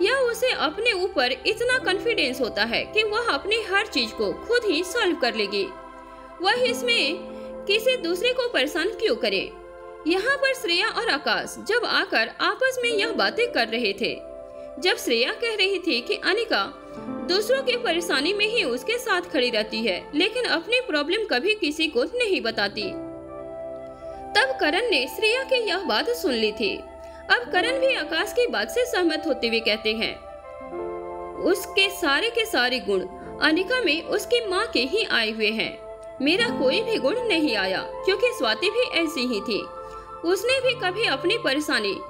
या उसे अपने ऊपर इतना कॉन्फिडेंस होता है कि वह अपनी हर चीज को खुद ही सॉल्व कर लेगी। वह इसमें किसी दूसरे को परेशान क्यों करे। यहाँ पर श्रेया और आकाश जब आकर आपस में यह बातें कर रहे थे, जब श्रेया कह रही थी कि अनिका दूसरों की परेशानी में ही उसके साथ खड़ी रहती है, लेकिन अपनी प्रॉब्लम कभी किसी को नहीं बताती। तब करण ने श्रेया की यह बात सुन ली थी। अब करण भी आकाश की बात से सहमत होते हुए कहते हैं, उसके सारे के सारे गुण अनिका में उसकी माँ के ही आए हुए हैं। मेरा कोई भी गुण नहीं आया, क्योंकि स्वाति भी ऐसी ही थी। उसने भी कभी अपनी परेशानी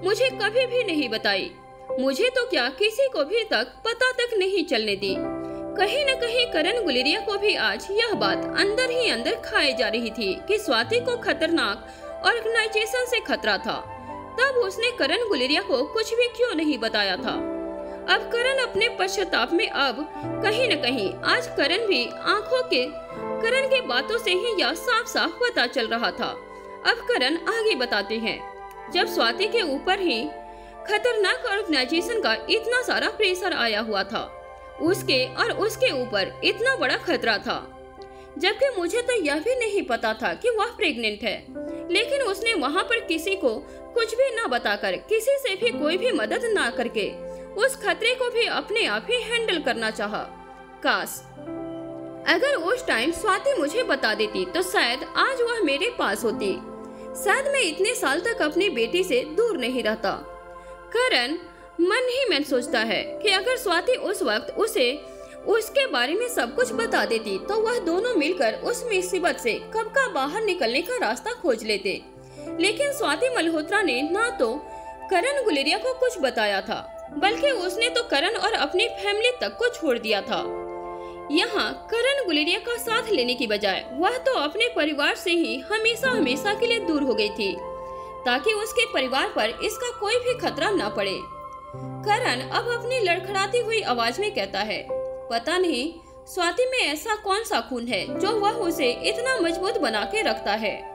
मुझे कभी भी नहीं बताई। मुझे तो क्या, किसी को भी पता तक नहीं चलने दी। कहीं न कहीं करण गुलेरिया को भी आज यह बात अंदर ही अंदर खाई जा रही थी कि स्वाति को खतरनाक ऑर्गेनाइजेशन से खतरा था। तब उसने करण गुलेरिया को कुछ भी क्यों नहीं बताया था। अब करण अपने पश्चाताप में अब कहीं न कहीं आज करण के बातों से ही यह साफ साफ पता चल रहा था। अब करण आगे बताते हैं, जब स्वाति के ऊपर ही खतरनाक ऑर्गेनाइजेशन का इतना सारा प्रेशर आया हुआ था, उसके ऊपर इतना बड़ा खतरा था, जबकि मुझे तो यह भी नहीं पता था कि वह प्रेग्नेंट है। लेकिन उसने वहाँ पर किसी को कुछ भी न बताकर, किसी से भी कोई भी मदद न करके उस खतरे को भी अपने आप ही हैंडल करना चाहा। काश अगर उस टाइम स्वाति मुझे बता देती तो शायद आज वह मेरे पास होती। शायद मैं इतने साल तक अपनी बेटी से दूर नहीं रहता। करण मन ही मन सोचता है कि अगर स्वाति उस वक्त उसे उसके बारे में सब कुछ बता देती तो वह दोनों मिलकर उस मुसीबत से कब का बाहर निकलने का रास्ता खोज लेते। लेकिन स्वाति मल्होत्रा ने ना तो करण गुलेरिया को कुछ बताया था, बल्कि उसने तो करण और अपनी फैमिली तक को छोड़ दिया था। यहाँ करण गुलेरिया का साथ लेने की बजाय वह तो अपने परिवार से ही हमेशा हमेशा के लिए दूर हो गई थी, ताकि उसके परिवार पर इसका कोई भी खतरा न पड़े। करण अब अपनी लड़खड़ाती हुई आवाज में कहता है, पता नहीं स्वाति में ऐसा कौन सा खून है जो वह उसे इतना मजबूत बना के रखता है।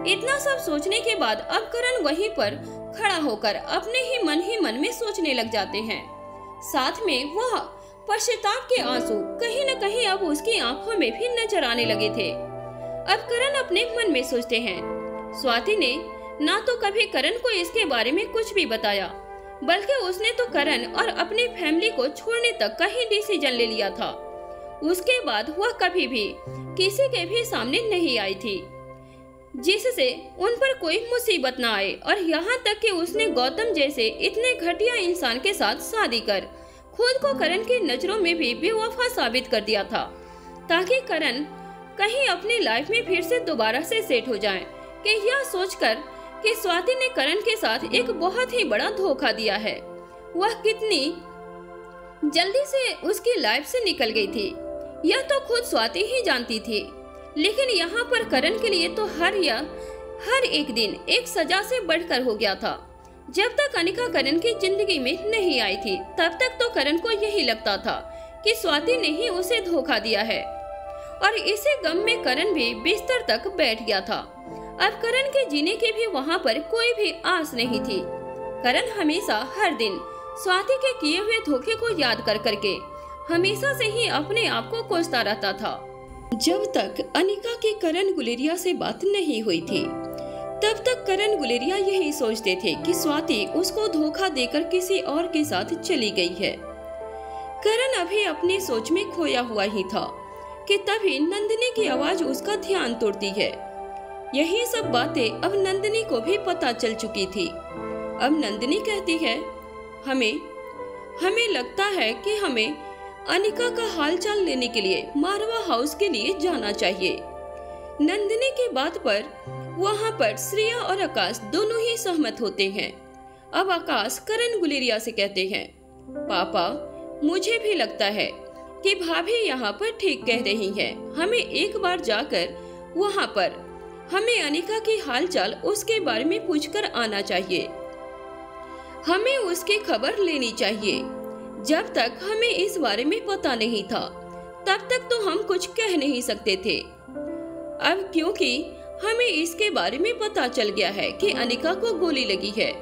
इतना सब सोचने के बाद अब करण वहीं पर खड़ा होकर अपने ही मन में सोचने लग जाते हैं। साथ में वह पश्चाताप के आंसू कहीं न कहीं अब उसकी आंखों में भी नजर आने लगे थे। अब करण अपने मन में सोचते हैं, स्वाति ने ना तो कभी करण को इसके बारे में कुछ भी बताया, बल्कि उसने तो करण और अपनी फैमिली को छोड़ने तक का ही डिसीजन ले लिया था। उसके बाद वह कभी भी किसी के भी सामने नहीं आई थी जिससे उन पर कोई मुसीबत न आए, और यहाँ तक कि उसने गौतम जैसे इतने घटिया इंसान के साथ शादी कर खुद को करण की नजरों में भी बेवफा साबित कर दिया था, ताकि करण कहीं अपनी लाइफ में फिर से दोबारा से सेट हो जाए। कि यह सोचकर कि स्वाति ने करण के साथ एक बहुत ही बड़ा धोखा दिया है, वह कितनी जल्दी से उसकी लाइफ से निकल गई थी, यह तो खुद स्वाति ही जानती थी। लेकिन यहाँ पर करण के लिए तो हर एक दिन एक सजा से बढ़कर हो गया था। जब तक अनिका करण की जिंदगी में नहीं आई थी, तब तक तो करण को यही लगता था कि स्वाति ने ही उसे धोखा दिया है, और इसी गम में करण भी बिस्तर तक बैठ गया था। अब करण के जीने की भी वहाँ पर कोई भी आस नहीं थी। करण हमेशा हर दिन स्वाति के किए हुए धोखे को याद कर करके हमेशा से ही अपने आप को कोसता रहता था। जब तक अनिका की करण गुलेरिया से बात नहीं हुई थी, तब तक करण गुलेरिया यही सोचते थे कि स्वाति उसको धोखा देकर किसी और के साथ चली गई है। करण अभी अपनी सोच में खोया हुआ ही था कि तभी नंदिनी की आवाज उसका ध्यान तोड़ती है। यही सब बातें अब नंदिनी को भी पता चल चुकी थी। अब नंदिनी कहती है, हमें लगता है कि हमें अनिका का हालचाल लेने के लिए मारवा हाउस के लिए जाना चाहिए। नंदिनी की बात पर वहाँ पर श्रेया और आकाश दोनों ही सहमत होते हैं। अब आकाश करण गुलेरिया से कहते हैं, पापा मुझे भी लगता है कि भाभी यहाँ पर ठीक कह रही है। हमें एक बार जाकर वहाँ पर हमें अनिका की हालचाल उसके बारे में पूछकर आना चाहिए। हमें उसकी खबर लेनी चाहिए। जब तक हमें इस बारे में पता नहीं था, तब तक तो हम कुछ कह नहीं सकते थे। अब क्योंकि हमें इसके बारे में पता चल गया है कि अनिका को गोली लगी है,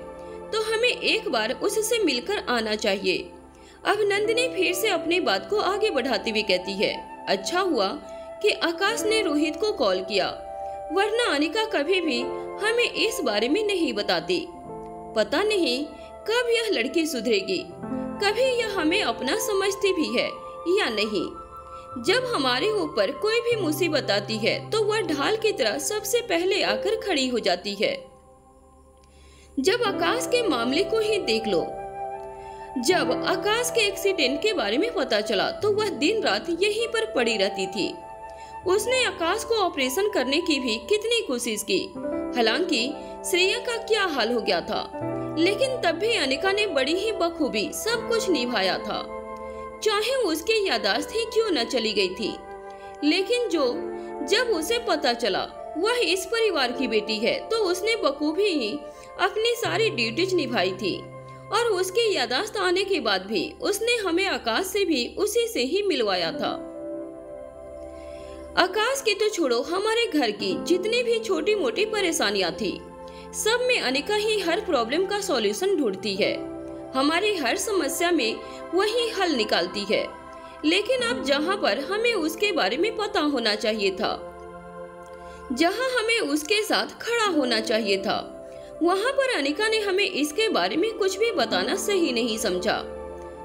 तो हमें एक बार उससे मिलकर आना चाहिए। अब नंदिनी फिर से अपनी बात को आगे बढ़ाती हुई कहती है, अच्छा हुआ कि आकाश ने रोहित को कॉल किया, वरना अनिका कभी भी हमें इस बारे में नहीं बताती। पता नहीं कब यह लड़की सुधरेगी। कभी यह हमें अपना समझती भी है या नहीं। जब हमारे ऊपर कोई भी मुसीबत आती है तो वह ढाल की तरह सबसे पहले आकर खड़ी हो जाती है। जब आकाश के मामले को ही देख लो। जब आकाश के एक्सीडेंट के बारे में पता चला तो वह दिन रात यहीं पर पड़ी रहती थी। उसने आकाश को ऑपरेशन करने की भी कितनी कोशिश की। हालांकि श्रेया का क्या हाल हो गया था, लेकिन तब भी अनिका ने बड़ी ही बखूबी सब कुछ निभाया था, चाहे उसकी याददाश्त ही क्यों न चली गई थी। लेकिन जब उसे पता चला वह इस परिवार की बेटी है तो उसने बखूबी ही अपनी सारी ड्यूटीज निभाई थी। और उसकी याददाश्त आने के बाद भी उसने हमें आकाश से भी उसी से ही मिलवाया था। आकाश की तो छोड़ो, हमारे घर की जितनी भी छोटी मोटी परेशानियां थी, सब में अनिका ही हर प्रॉब्लम का सॉल्यूशन ढूंढती है। हमारी हर समस्या में वही हल निकालती है। लेकिन अब जहाँ पर हमें उसके बारे में पता होना चाहिए था, जहाँ हमें उसके साथ खड़ा होना चाहिए था, वहाँ पर अनिका ने हमें इसके बारे में कुछ भी बताना सही नहीं समझा।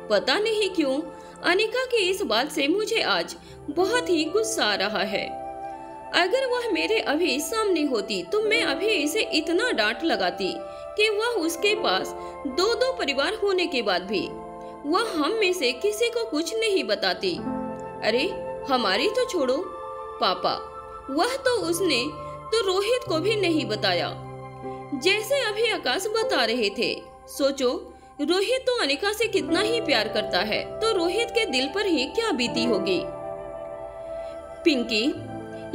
पता नहीं क्यों अनिका की इस बात से मुझे आज बहुत ही गुस्सा आ रहा है। अगर वह मेरे अभी सामने होती तो मैं अभी इसे इतना डांट लगाती कि वह उसके पास दो परिवार होने के बाद भी वह हम में से किसी को कुछ नहीं बताती। अरे हमारी तो छोड़ो पापा, वह तो उसने तो रोहित को भी नहीं बताया, जैसे अभी आकाश बता रहे थे। सोचो, रोहित तो अनिका से कितना ही प्यार करता है, तो रोहित के दिल पर ही क्या बीती होगी। पिंकी,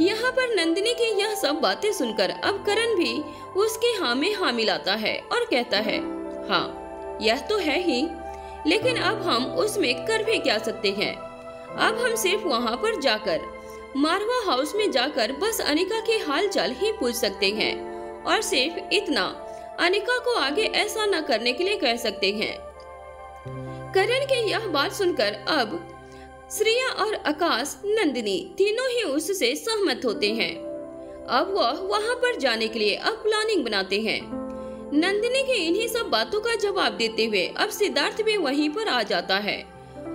यहाँ पर नंदिनी की यह सब बातें सुनकर अब करण भी उसके हाँ में हाँ मिलाता है और कहता है, हाँ यह तो है ही, लेकिन अब हम उसमें कर भी क्या सकते हैं। अब हम सिर्फ वहाँ पर जाकर मारवा हाउस में जाकर बस अनिका के हाल चाल ही पूछ सकते हैं, और सिर्फ इतना, अनिका को आगे ऐसा न करने के लिए कह सकते हैं। करण की यह बात सुनकर अब श्रेया और आकाश, नंदिनी तीनों ही उससे सहमत होते हैं। अब वह वहां पर जाने के लिए अब प्लानिंग बनाते हैं। नंदिनी की इन्हीं सब बातों का जवाब देते हुए अब सिद्धार्थ भी वहीं पर आ जाता है,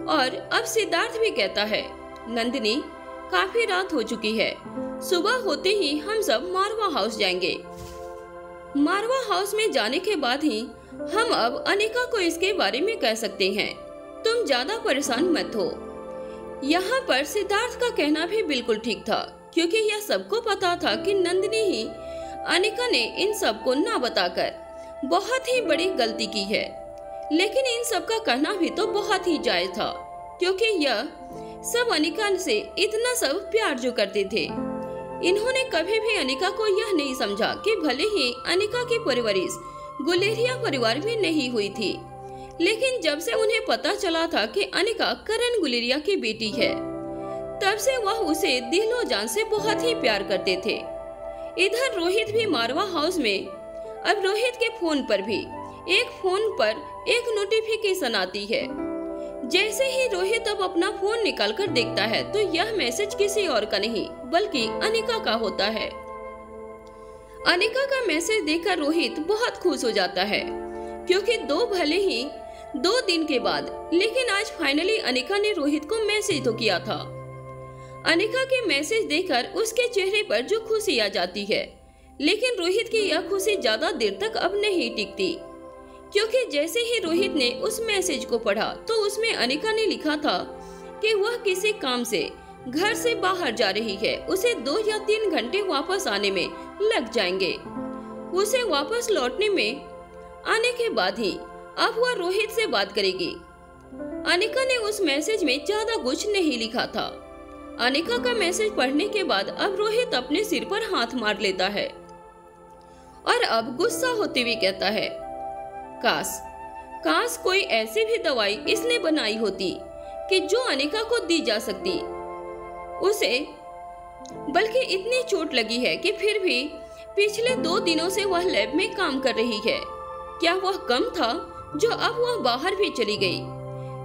और अब सिद्धार्थ भी कहता है, नंदिनी काफी रात हो चुकी है, सुबह होते ही हम सब मारवा हाउस जाएंगे। मारवा हाउस में जाने के बाद ही हम अब अनिका को इसके बारे में कह सकते हैं। तुम ज्यादा परेशान मत हो। यहाँ पर सिद्धार्थ का कहना भी बिल्कुल ठीक था, क्योंकि यह सबको पता था कि नंदिनी ही अनिका ने इन सब को ना बताकर बहुत ही बड़ी गलती की है। लेकिन इन सब का कहना भी तो बहुत ही जायज था, क्योंकि यह सब अनिका से इतना सब प्यार जो करते थे। इन्होंने कभी भी अनिका को यह नहीं समझा कि भले ही अनिका की परवरिश गुलेरिया परिवार में नहीं हुई थी, लेकिन जब से उन्हें पता चला था कि अनिका करण गुलेरिया की बेटी है, तब से वह उसे दिलो जान से बहुत ही प्यार करते थे। इधर रोहित भी मारवा हाउस में, अब रोहित के फोन पर एक नोटिफिकेशन आती है। जैसे ही रोहित अब अपना फोन निकालकर देखता है तो यह मैसेज किसी और का नहीं बल्कि अनिका का होता है। अनिका का मैसेज देखकर रोहित बहुत खुश हो जाता है, क्योंकि भले ही 2 दिन के बाद, लेकिन आज फाइनली अनिका ने रोहित को मैसेज तो किया था। अनिका के मैसेज देखकर उसके चेहरे पर जो खुशी आ जाती है, लेकिन रोहित की यह खुशी ज्यादा देर तक अब नहीं टिकती, क्योंकि जैसे ही रोहित ने उस मैसेज को पढ़ा तो उसमें अनिका ने लिखा था कि वह किसी काम से घर से बाहर जा रही है, उसे 2 या 3 घंटे वापस आने में लग जाएंगे। उसे वापस लौटने में आने के बाद ही अब वह रोहित से बात करेगी। अनिका ने उस मैसेज में ज्यादा कुछ नहीं लिखा था। अनिका का मैसेज पढ़ने के बाद अब रोहित अपने सिर पर हाथ मार लेता है और अब गुस्सा होते हुए कहता है, काश कोई ऐसी भी दवाई इसने बनाई होती कि जो अनिका को दी जा सकती। उसे बल्कि इतनी चोट लगी है कि फिर भी पिछले 2 दिनों से वह लैब में काम कर रही है। क्या वह कम था जो अब वह बाहर भी चली गई?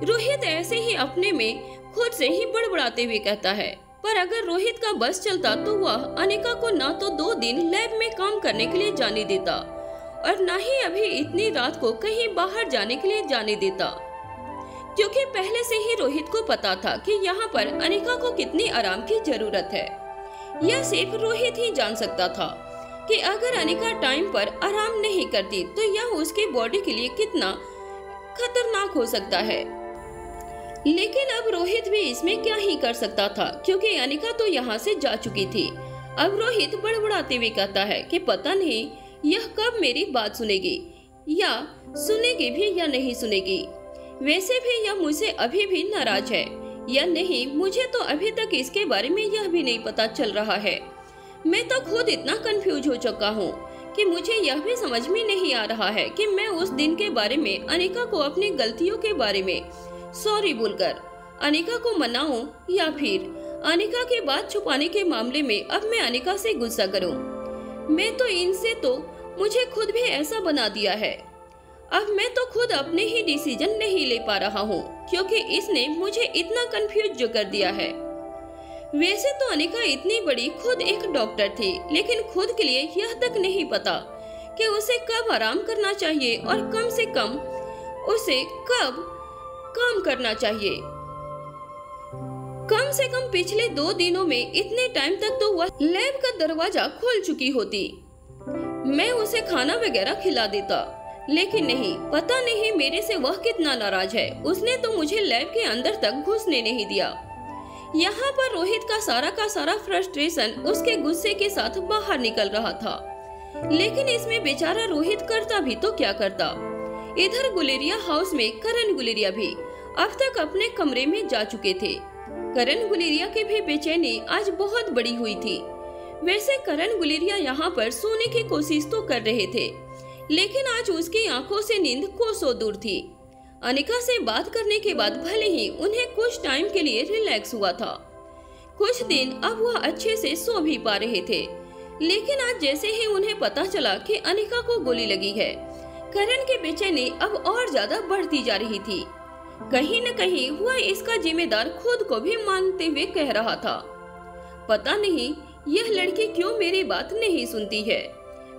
रोहित ऐसे ही अपने में खुद से ही बड़बड़ाते हुए कहता है, पर अगर रोहित का बस चलता तो वह अनिका को ना तो 2 दिन लैब में काम करने के लिए जाने देता और ना ही अभी इतनी रात को कहीं बाहर जाने के लिए जाने देता। क्योंकि पहले से ही रोहित को पता था कि यहाँ पर अनिका को कितनी आराम की जरूरत है। यह सिर्फ रोहित ही जान सकता था कि अगर अनिका टाइम पर आराम नहीं करती तो यह उसकी बॉडी के लिए कितना खतरनाक हो सकता है। लेकिन अब रोहित भी इसमें क्या ही कर सकता था, क्योंकि अनिका तो यहाँ से जा चुकी थी। अब रोहित बड़बड़ाते हुए कहता है कि पता नहीं यह कब मेरी बात सुनेगी, या सुनेगी भी या नहीं सुनेगी। वैसे भी यह मुझसे अभी भी नाराज है या नहीं, मुझे तो अभी तक इसके बारे में यह भी नहीं पता चल रहा है। मैं तो खुद इतना कंफ्यूज हो चुका हूँ कि मुझे यह भी समझ में नहीं आ रहा है कि मैं उस दिन के बारे में अनिका को अपनी गलतियों के बारे में सॉरी बोलकर अनिका को मनाऊं, या फिर अनिका की बात छुपाने के मामले में अब मैं अनिका से गुस्सा करूं। मैं तो इनसे तो मुझे खुद भी ऐसा बना दिया है। अब मैं तो खुद अपने ही डिसीजन नहीं ले पा रहा हूँ, क्योंकि इसने मुझे इतना कंफ्यूज कर दिया है। वैसे तो अनिका इतनी बड़ी खुद एक डॉक्टर थी, लेकिन खुद के लिए यह तक नहीं पता कि उसे कब आराम करना चाहिए और कम से कम उसे कब काम करना चाहिए। कम से कम पिछले 2 दिनों में इतने टाइम तक तो वह लैब का दरवाजा खोल चुकी होती। मैं उसे खाना वगैरह खिला देता, लेकिन नहीं, पता नहीं मेरे से वह कितना नाराज है। उसने तो मुझे लैब के अंदर तक घुसने नहीं दिया। यहाँ पर रोहित का सारा फ्रस्ट्रेशन उसके गुस्से के साथ बाहर निकल रहा था। लेकिन इसमें बेचारा रोहित करता भी तो क्या करता। इधर गुलेरिया हाउस में करण गुलेरिया भी अब तक अपने कमरे में जा चुके थे। करण गुलेरिया की भी बेचैनी आज बहुत बड़ी हुई थी। वैसे करण गुलेरिया यहाँ पर सोने की कोशिश तो कर रहे थे, लेकिन आज उसकी आंखों से नींद कोसों दूर थी। अनिका से बात करने के बाद भले ही उन्हें कुछ टाइम के लिए रिलैक्स हुआ था, कुछ दिन अब वह अच्छे से सो भी पा रहे थे, लेकिन आज जैसे ही उन्हें पता चला कि अनिका को गोली लगी है, करण की बेचैनी अब और ज्यादा बढ़ती जा रही थी। कहीं न कहीं वह इसका जिम्मेदार खुद को भी मानते हुए कह रहा था, पता नहीं यह लड़की क्यों मेरी बात नहीं सुनती है।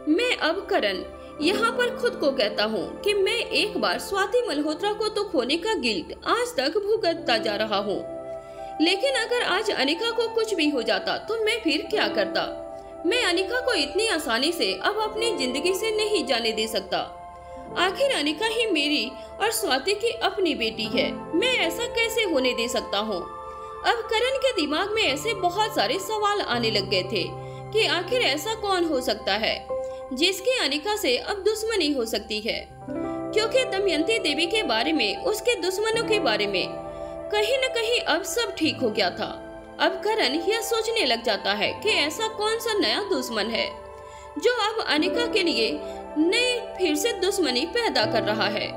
मैं अब करण यहाँ पर खुद को कहता हूँ कि मैं एक बार स्वाति मल्होत्रा को तो खोने का गिल्ट आज तक भुगतता जा रहा हूँ, लेकिन अगर आज अनिका को कुछ भी हो जाता तो मैं फिर क्या करता। मैं अनिका को इतनी आसानी से अब अपनी जिंदगी से नहीं जाने दे सकता। आखिर अनिका ही मेरी और स्वाति की अपनी बेटी है, मैं ऐसा कैसे होने दे सकता हूँ। अब करण के दिमाग में ऐसे बहुत सारे सवाल आने लग गए थे कि आखिर ऐसा कौन हो सकता है जिसकी अनिका से अब दुश्मनी हो सकती है, क्योंकि दमयंती देवी के बारे में, उसके दुश्मनों के बारे में कहीं न कहीं अब सब ठीक हो गया था। अब करण यह सोचने लग जाता है कि ऐसा कौन सा नया दुश्मन है जो अब अनिका के लिए नई फिर से दुश्मनी पैदा कर रहा है।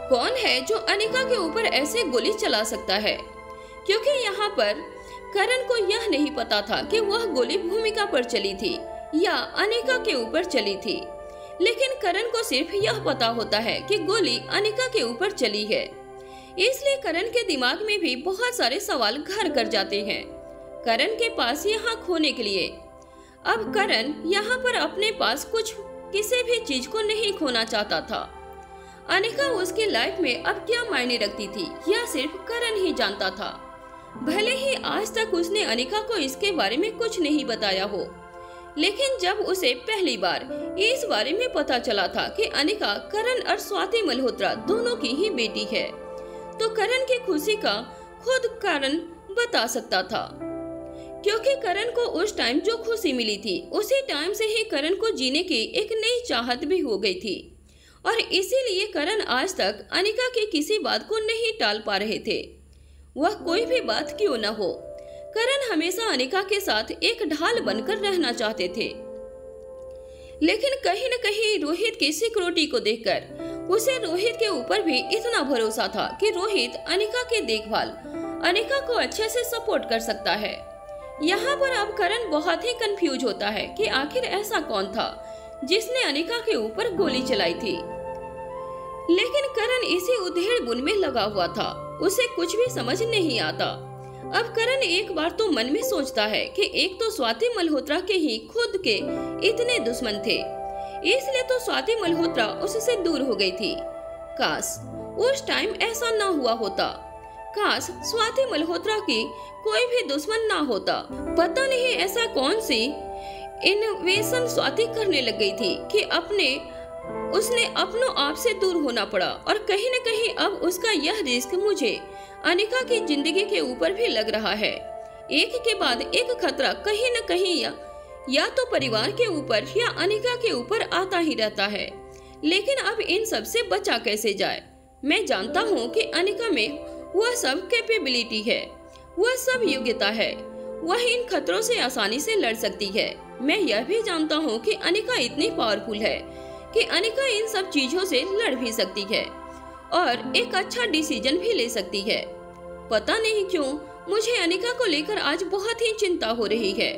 कौन है जो अनिका के ऊपर ऐसे गोली चला सकता है, क्योंकि यहाँ पर करण को यह नहीं पता था कि वह गोली भूमिका पर चली थी या अनिका के ऊपर चली थी, लेकिन करण को सिर्फ यह पता होता है कि गोली अनिका के ऊपर चली है। इसलिए करण के दिमाग में भी बहुत सारे सवाल घर कर जाते हैं करण के पास यहाँ खोने के लिए। अब करण यहाँ पर अपने पास कुछ किसी भी चीज को नहीं खोना चाहता था। अनिका उसकी लाइफ में अब क्या मायने रखती थी यह सिर्फ करण ही जानता था। भले ही आज तक उसने अनिका को इसके बारे में कुछ नहीं बताया हो, लेकिन जब उसे पहली बार इस बारे में पता चला था कि अनिका करण और स्वाति मल्होत्रा दोनों की ही बेटी है, तो करण की खुशी का खुद करण बता सकता था, क्योंकि करण को उस टाइम जो खुशी मिली थी उसी टाइम से ही करण को जीने की एक नई चाहत भी हो गई थी, और इसीलिए करण आज तक अनिका की किसी बात को नहीं टाल पा रहे थे। वह कोई भी बात क्यों न हो, करण हमेशा अनिका के साथ एक ढाल बनकर रहना चाहते थे। लेकिन कहीं न कहीं रोहित की सिक्योरिटी को देखकर उसे रोहित के ऊपर भी इतना भरोसा था कि रोहित अनिका की देखभाल, अनिका को अच्छे से सपोर्ट कर सकता है। यहाँ पर अब करण बहुत ही कंफ्यूज होता है कि आखिर ऐसा कौन था जिसने अनिका के ऊपर गोली चलाई थी। लेकिन करण इसी उधेड़-बुन में लगा हुआ था, उसे कुछ भी समझ नहीं आता। अब करण एक बार तो मन में सोचता है कि एक तो स्वाति मल्होत्रा के ही खुद के इतने दुश्मन थे, इसलिए तो स्वाति मल्होत्रा उससे दूर हो गई थी। काश उस टाइम ऐसा ना हुआ होता। काश स्वाति मल्होत्रा की कोई भी दुश्मन ना होता। पता नहीं ऐसा कौन सी इनोवेशन स्वाति करने लग गई थी कि उसने अपनों आप से दूर होना पड़ा। और कहीं न कहीं अब उसका यह रिस्क मुझे अनिका की जिंदगी के ऊपर भी लग रहा है। एक के बाद एक खतरा कहीं न कहीं या तो परिवार के ऊपर या अनिका के ऊपर आता ही रहता है। लेकिन अब इन सब से बचा कैसे जाए? मैं जानता हूँ कि अनिका में वह सब कैपेबिलिटी है, वह सब योग्यता है, वह इन खतरों से आसानी से लड़ सकती है। मैं यह भी जानता हूँ कि अनिका इतनी पावरफुल है कि अनिका इन सब चीजों से लड़ भी सकती है और एक अच्छा डिसीजन भी ले सकती है। पता नहीं क्यों मुझे अनिका को लेकर आज बहुत ही चिंता हो रही है।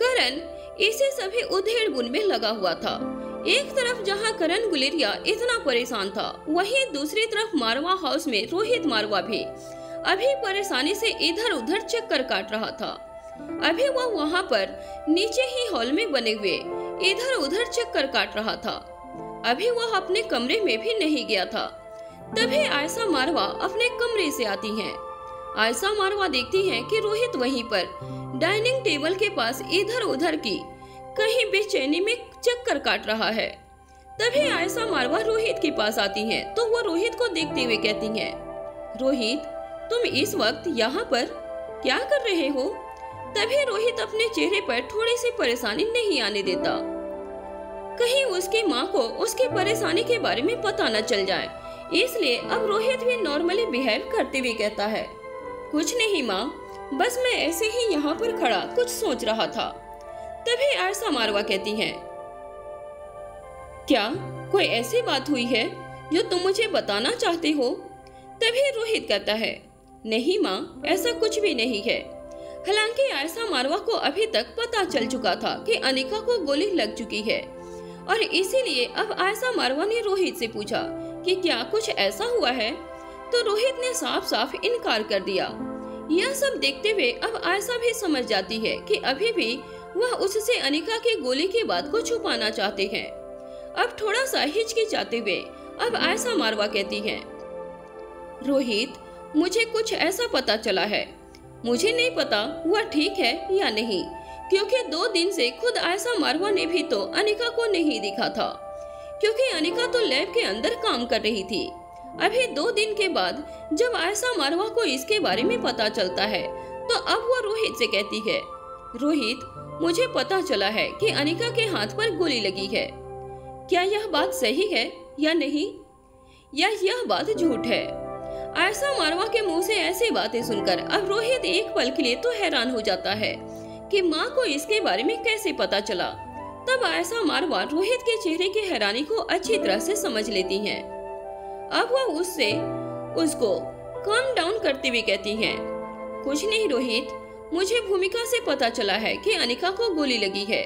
करण इसे सभी उधेड़-बुन में लगा हुआ था। एक तरफ जहां करण गुलेरिया इतना परेशान था, वहीं दूसरी तरफ मारवा हाउस में रोहित मारवा भी अभी परेशानी से इधर उधर चक्कर काट रहा था। अभी वह वहां पर नीचे ही हॉल में बने हुए इधर उधर चक्कर काट रहा था। अभी वह अपने कमरे में भी नहीं गया था। तभी आयशा मारवा अपने कमरे से आती हैं। आयशा मारवा देखती हैं कि रोहित वहीं पर डाइनिंग टेबल के पास इधर उधर की कहीं बेचैनी में चक्कर काट रहा है। तभी आयशा मारवा रोहित के पास आती हैं, तो वो रोहित को देखते हुए कहती हैं, रोहित तुम इस वक्त यहाँ पर क्या कर रहे हो? तभी रोहित अपने चेहरे पर थोड़ी सी परेशानी नहीं आने देता, कहीं उसकी माँ को उसकी परेशानी के बारे में पता न चल जाए। इसलिए अब रोहित भी नॉर्मली बिहेव करते हुए कहता है, कुछ नहीं माँ, बस मैं ऐसे ही यहाँ पर खड़ा कुछ सोच रहा था। तभी आयशा मारवा कहती हैं, क्या कोई ऐसी बात हुई है जो तुम मुझे बताना चाहते हो? तभी रोहित कहता है, नहीं माँ, ऐसा कुछ भी नहीं है। हालांकि आयशा मारवा को अभी तक पता चल चुका था कि अनिका को गोली लग चुकी है और इसीलिए अब आयशा मारवा ने रोहित से पूछा कि क्या कुछ ऐसा हुआ है, तो रोहित ने साफ साफ इनकार कर दिया। यह सब देखते हुए अब आयशा भी समझ जाती है कि अभी भी वह उससे अनिका की गोली की बात को छुपाना चाहते हैं। अब थोड़ा सा हिचकिचाते हुए अब आयशा मारवा कहती है, रोहित मुझे कुछ ऐसा पता चला है, मुझे नहीं पता वह ठीक है या नहीं, क्योंकि 2 दिन से खुद आयशा मारवा ने भी तो अनिका को नहीं दिखा था, क्योंकि अनिका तो लैब के अंदर काम कर रही थी। अभी 2 दिन के बाद जब आयशा मारवा को इसके बारे में पता चलता है, तो अब वह रोहित से कहती है, रोहित मुझे पता चला है कि अनिका के हाथ पर गोली लगी है। क्या यह बात सही है या नहीं, या यह बात झूठ है? आयशा मारवा के मुंह से ऐसी बातें सुनकर अब रोहित एक पल के लिए तो हैरान हो जाता है कि माँ को इसके बारे में कैसे पता चला। तब आयशा मारवा रोहित के चेहरे की हैरानी को अच्छी तरह से समझ लेती हैं। अब वह उसको काम डाउन करते हुए कहती हैं, कुछ नहीं रोहित, मुझे भूमिका से पता चला है कि अनिका को गोली लगी है,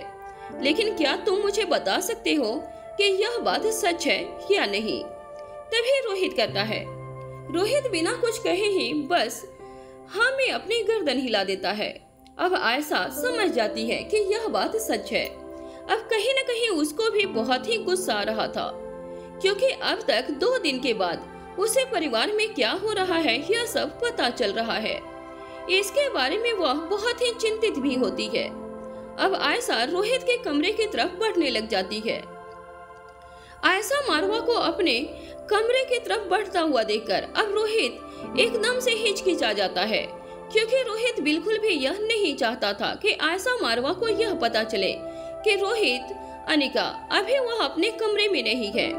लेकिन क्या तुम मुझे बता सकते हो कि यह बात सच है या नहीं? तभी रोहित कहता है, रोहित बिना कुछ कहे ही बस हाँ में अपनी गर्दन हिला देता है। अब आयशा समझ जाती है कि यह बात सच है। अब कहीं न कहीं उसको भी बहुत ही गुस्सा आ रहा था, क्योंकि अब तक 2 दिन के बाद उसे परिवार में क्या हो रहा है यह सब पता चल रहा है। इसके बारे में वह बहुत ही चिंतित भी होती है। अब आयशा रोहित के कमरे की तरफ बढ़ने लग जाती है। आयशा मारवा को अपने कमरे की तरफ बढ़ता हुआ देखकर अब रोहित एकदम से हिचकिचा जाता है, क्योंकि रोहित बिल्कुल भी यह नहीं चाहता था कि आयशा मारवा को यह पता चले कि रोहित अनिका अभी वह अपने कमरे में नहीं है,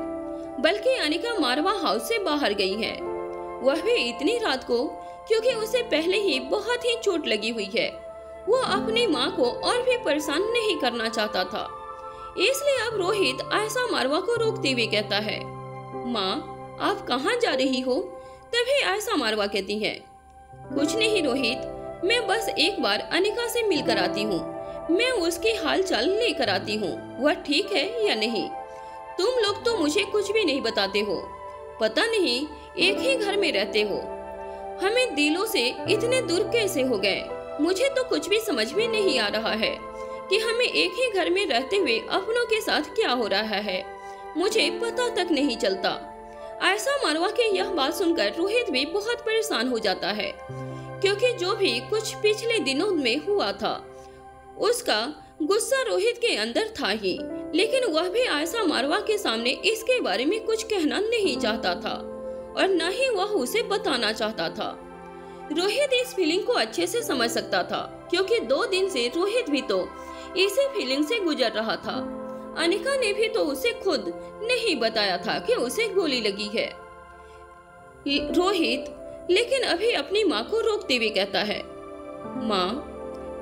बल्कि अनिका मारवा हाउस से बाहर गई है। वह भी इतनी रात को, क्योंकि उसे पहले ही बहुत ही चोट लगी हुई है। वो अपनी माँ को और भी परेशान नहीं करना चाहता था, इसलिए अब रोहित आयशा मारवा को रोकते हुए कहता है, माँ आप कहाँ जा रही हो? तभी आयशा मारवा कहती है, कुछ नहीं रोहित, मैं बस एक बार अनिका से मिलकर आती हूँ, मैं उसकी हाल चाल लेकर आती हूँ, वह ठीक है या नहीं। तुम लोग तो मुझे कुछ भी नहीं बताते हो, पता नहीं एक ही घर में रहते हो, हमें दिलों से इतने दूर कैसे हो गए? मुझे तो कुछ भी समझ में नहीं आ रहा है कि हमें एक ही घर में रहते हुए अपनों के साथ क्या हो रहा है, मुझे पता तक नहीं चलता। आयशा मारवा की यह बात सुनकर रोहित भी बहुत परेशान हो जाता है, क्योंकि जो भी कुछ पिछले दिनों में हुआ था उसका गुस्सा रोहित के अंदर था ही, लेकिन वह भी आयशा मारवा के सामने इसके बारे में कुछ कहना नहीं चाहता था और न ही वह उसे बताना चाहता था। रोहित इस फीलिंग को अच्छे से समझ सकता था, क्योंकि 2 दिन से रोहित भी तो इसी फीलिंग से गुजर रहा था। अनिका ने भी तो उसे खुद नहीं बताया था कि उसे गोली लगी है। रोहित लेकिन अभी अपनी माँ को रोकते हुए कहता है, माँ,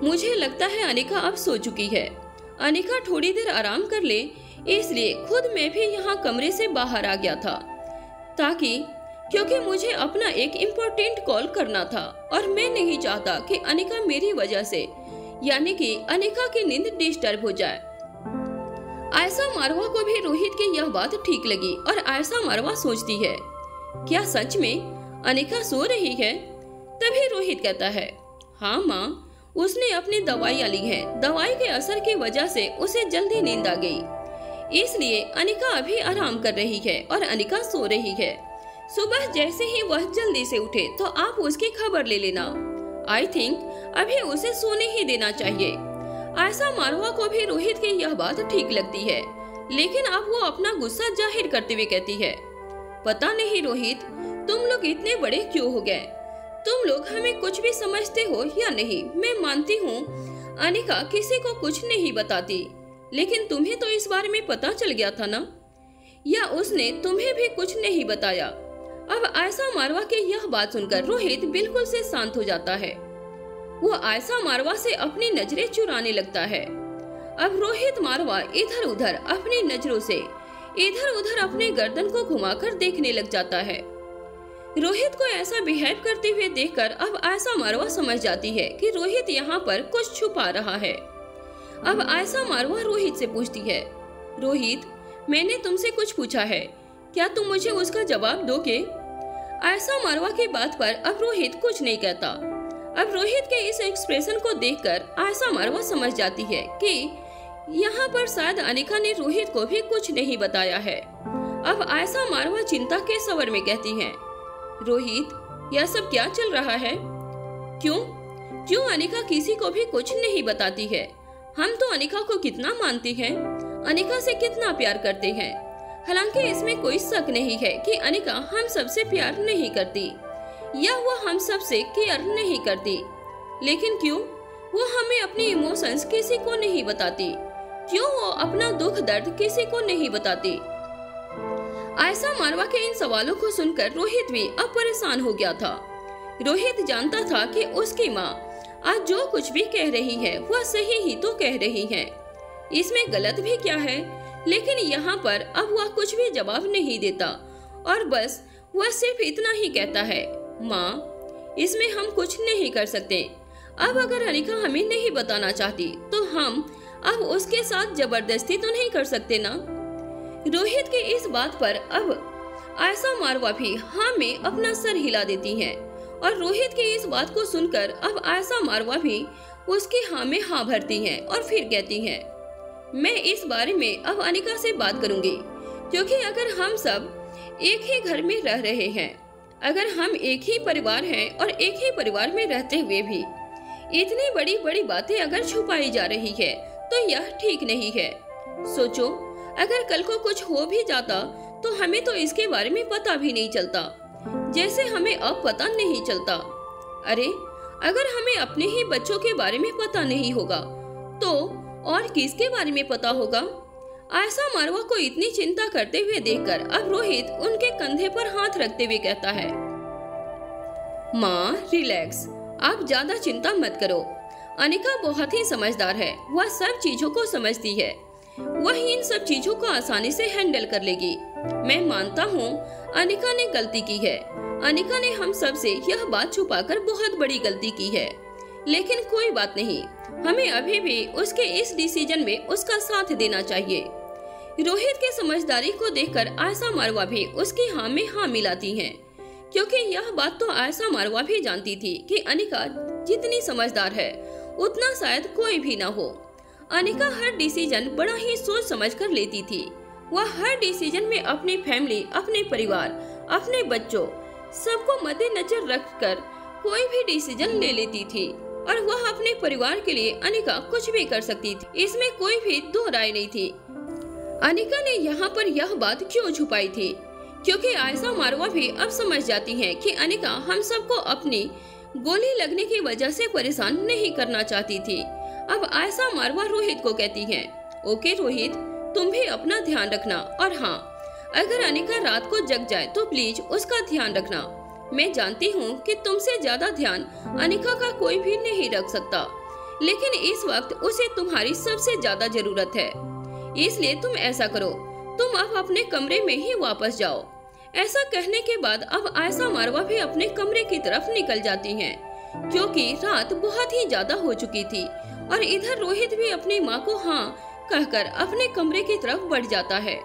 मुझे लगता है अनिका अब सो चुकी है। अनिका थोड़ी देर आराम कर ले, इसलिए खुद मैं भी यहाँ कमरे से बाहर आ गया था, क्योंकि मुझे अपना एक इम्पोर्टेंट कॉल करना था और मैं नहीं चाहता कि अनिका मेरी वजह से, यानी कि अनिका की नींद डिस्टर्ब हो जाए। आयशा मारवा को भी रोहित की यह बात ठीक लगी और आयशा मारवा सोचती है, क्या सच में अनिका सो रही है? तभी रोहित कहता है, हाँ माँ, उसने अपनी दवाइयाँ ली है। दवाई के असर की वजह से उसे जल्दी नींद आ गई, इसलिए अनिका अभी आराम कर रही है और अनिका सो रही है। सुबह जैसे ही वह जल्दी से उठे तो आप उसकी खबर ले लेना। आई थिंक अभी उसे सोने ही देना चाहिए। आयशा मारवा को भी रोहित की यह बात ठीक लगती है, लेकिन अब वो अपना गुस्सा जाहिर करते हुए कहती है, पता नहीं रोहित, तुम लोग इतने बड़े क्यों हो गए? तुम लोग हमें कुछ भी समझते हो या नहीं? मैं मानती हूँ अनिका किसी को कुछ नहीं बताती, लेकिन तुम्हें तो इस बारे में पता चल गया था ना? या उसने तुम्हें भी कुछ नहीं बताया? अब आयशा मारवा की यह बात सुनकर रोहित बिल्कुल से शांत हो जाता है। वो आयशा मारवा से अपनी नजरें चुराने लगता है। अब रोहित मारवा इधर उधर अपनी नजरों से इधर उधर अपने गर्दन को घुमाकर देखने लग जाता है। रोहित को ऐसा बिहेव करते हुए देखकर अब आयशा मारवा समझ जाती है कि रोहित यहाँ पर कुछ छुपा रहा है। अब आयशा मारवा रोहित से पूछती है, रोहित, मैंने तुमसे कुछ पूछा है, क्या तुम मुझे उसका जवाब दोगे? आयशा मारवा की बात पर अब रोहित कुछ नहीं कहता। अब रोहित के इस एक्सप्रेशन को देखकर आयशा मारवा समझ जाती है कि यहाँ पर शायद अनिका ने रोहित को भी कुछ नहीं बताया है। अब आयशा मारवा चिंता के स्वर में कहती है, रोहित, यह सब क्या चल रहा है? क्यों अनिका किसी को भी कुछ नहीं बताती है? हम तो अनिका को कितना मानते हैं, अनिका से कितना प्यार करते हैं। हालांकि इसमें कोई शक नहीं है कि अनिका हम सबसे प्यार नहीं करती या वो हम सबसे केयर नहीं करती, लेकिन क्यों वो हमें अपने इमोशंस किसी को नहीं बताती? क्यों वो अपना दुख दर्द किसी को नहीं बताती? आयशा मारवा के इन सवालों को सुनकर रोहित भी अब परेशान हो गया था। रोहित जानता था कि उसकी माँ आज जो कुछ भी कह रही है वह सही ही तो कह रही है, इसमें गलत भी क्या है? लेकिन यहाँ पर अब वह कुछ भी जवाब नहीं देता और बस वह सिर्फ इतना ही कहता है, माँ, इसमें हम कुछ नहीं कर सकते। अब अगर अनिका हमें नहीं बताना चाहती तो हम अब उसके साथ जबरदस्ती तो नहीं कर सकते ना? रोहित की इस बात पर अब आयशा मारवा भी हाँ में अपना सर हिला देती है और रोहित की इस बात को सुनकर अब आयशा मारवा भी उसकी हाँ में हाँ भरती हैं और फिर कहती हैं, मैं इस बारे में अब अनिका से बात करूंगी, क्योंकि अगर हम सब एक ही घर में रह रहे हैं, अगर हम एक ही परिवार हैं और एक ही परिवार में रहते हुए भी इतनी बड़ी बड़ी बातें अगर छुपाई जा रही है तो यह ठीक नहीं है। सोचो, अगर कल को कुछ हो भी जाता तो हमें तो इसके बारे में पता भी नहीं चलता, जैसे हमें अब पता नहीं चलता। अरे, अगर हमें अपने ही बच्चों के बारे में पता नहीं होगा तो और किसके बारे में पता होगा? आयशा मारवा को इतनी चिंता करते हुए देखकर अब रोहित उनके कंधे पर हाथ रखते हुए कहता है, माँ, रिलैक्स, आप ज्यादा चिंता मत करो। अनिका बहुत ही समझदार है, वह सब चीजों को समझती है, वह इन सब चीजों को आसानी से हैंडल कर लेगी। मैं मानता हूँ अनिका ने गलती की है, अनिका ने हम सब से यह बात छुपाकर बहुत बड़ी गलती की है, लेकिन कोई बात नहीं, हमें अभी भी उसके इस डिसीजन में उसका साथ देना चाहिए। रोहित की समझदारी को देखकर आयशा मारवा भी उसकी हाँ में हाँ मिलाती हैं, क्योंकि यह बात तो आयशा मारवा भी जानती थी कि अनिका जितनी समझदार है उतना शायद कोई भी ना हो। अनिका हर डिसीजन बड़ा ही सोच समझ कर लेती थी वह हर डिसीजन में अपनी फैमिली, अपने परिवार, अपने बच्चों सबको मद्देनजर रखकर कोई भी डिसीजन ले लेती थी और वह अपने परिवार के लिए अनिका कुछ भी कर सकती थी। इसमें कोई भी दो राय नहीं थी। अनिका ने यहाँ पर यह बात क्यों छुपाई थी? क्योंकि आयशा मारवा भी अब समझ जाती है कि अनिका हम सबको अपनी गोली लगने की वजह से परेशान नहीं करना चाहती थी। अब आयशा मारवा रोहित को कहती है, ओके रोहित, तुम भी अपना ध्यान रखना, और हाँ, अगर अनिका रात को जग जाए तो प्लीज उसका ध्यान रखना। मैं जानती हूँ कि तुमसे ज्यादा ध्यान अनिका का कोई भी नहीं रख सकता, लेकिन इस वक्त उसे तुम्हारी सबसे ज्यादा जरूरत है, इसलिए तुम ऐसा करो, तुम अब अपने कमरे में ही वापस जाओ। ऐसा कहने के बाद अब आयशा मारवा भी अपने कमरे की तरफ निकल जाती हैं, क्योंकि रात बहुत ही ज्यादा हो चुकी थी और इधर रोहित भी अपनी माँ को हाँ कहकर अपने कमरे की तरफ बढ़ जाता है।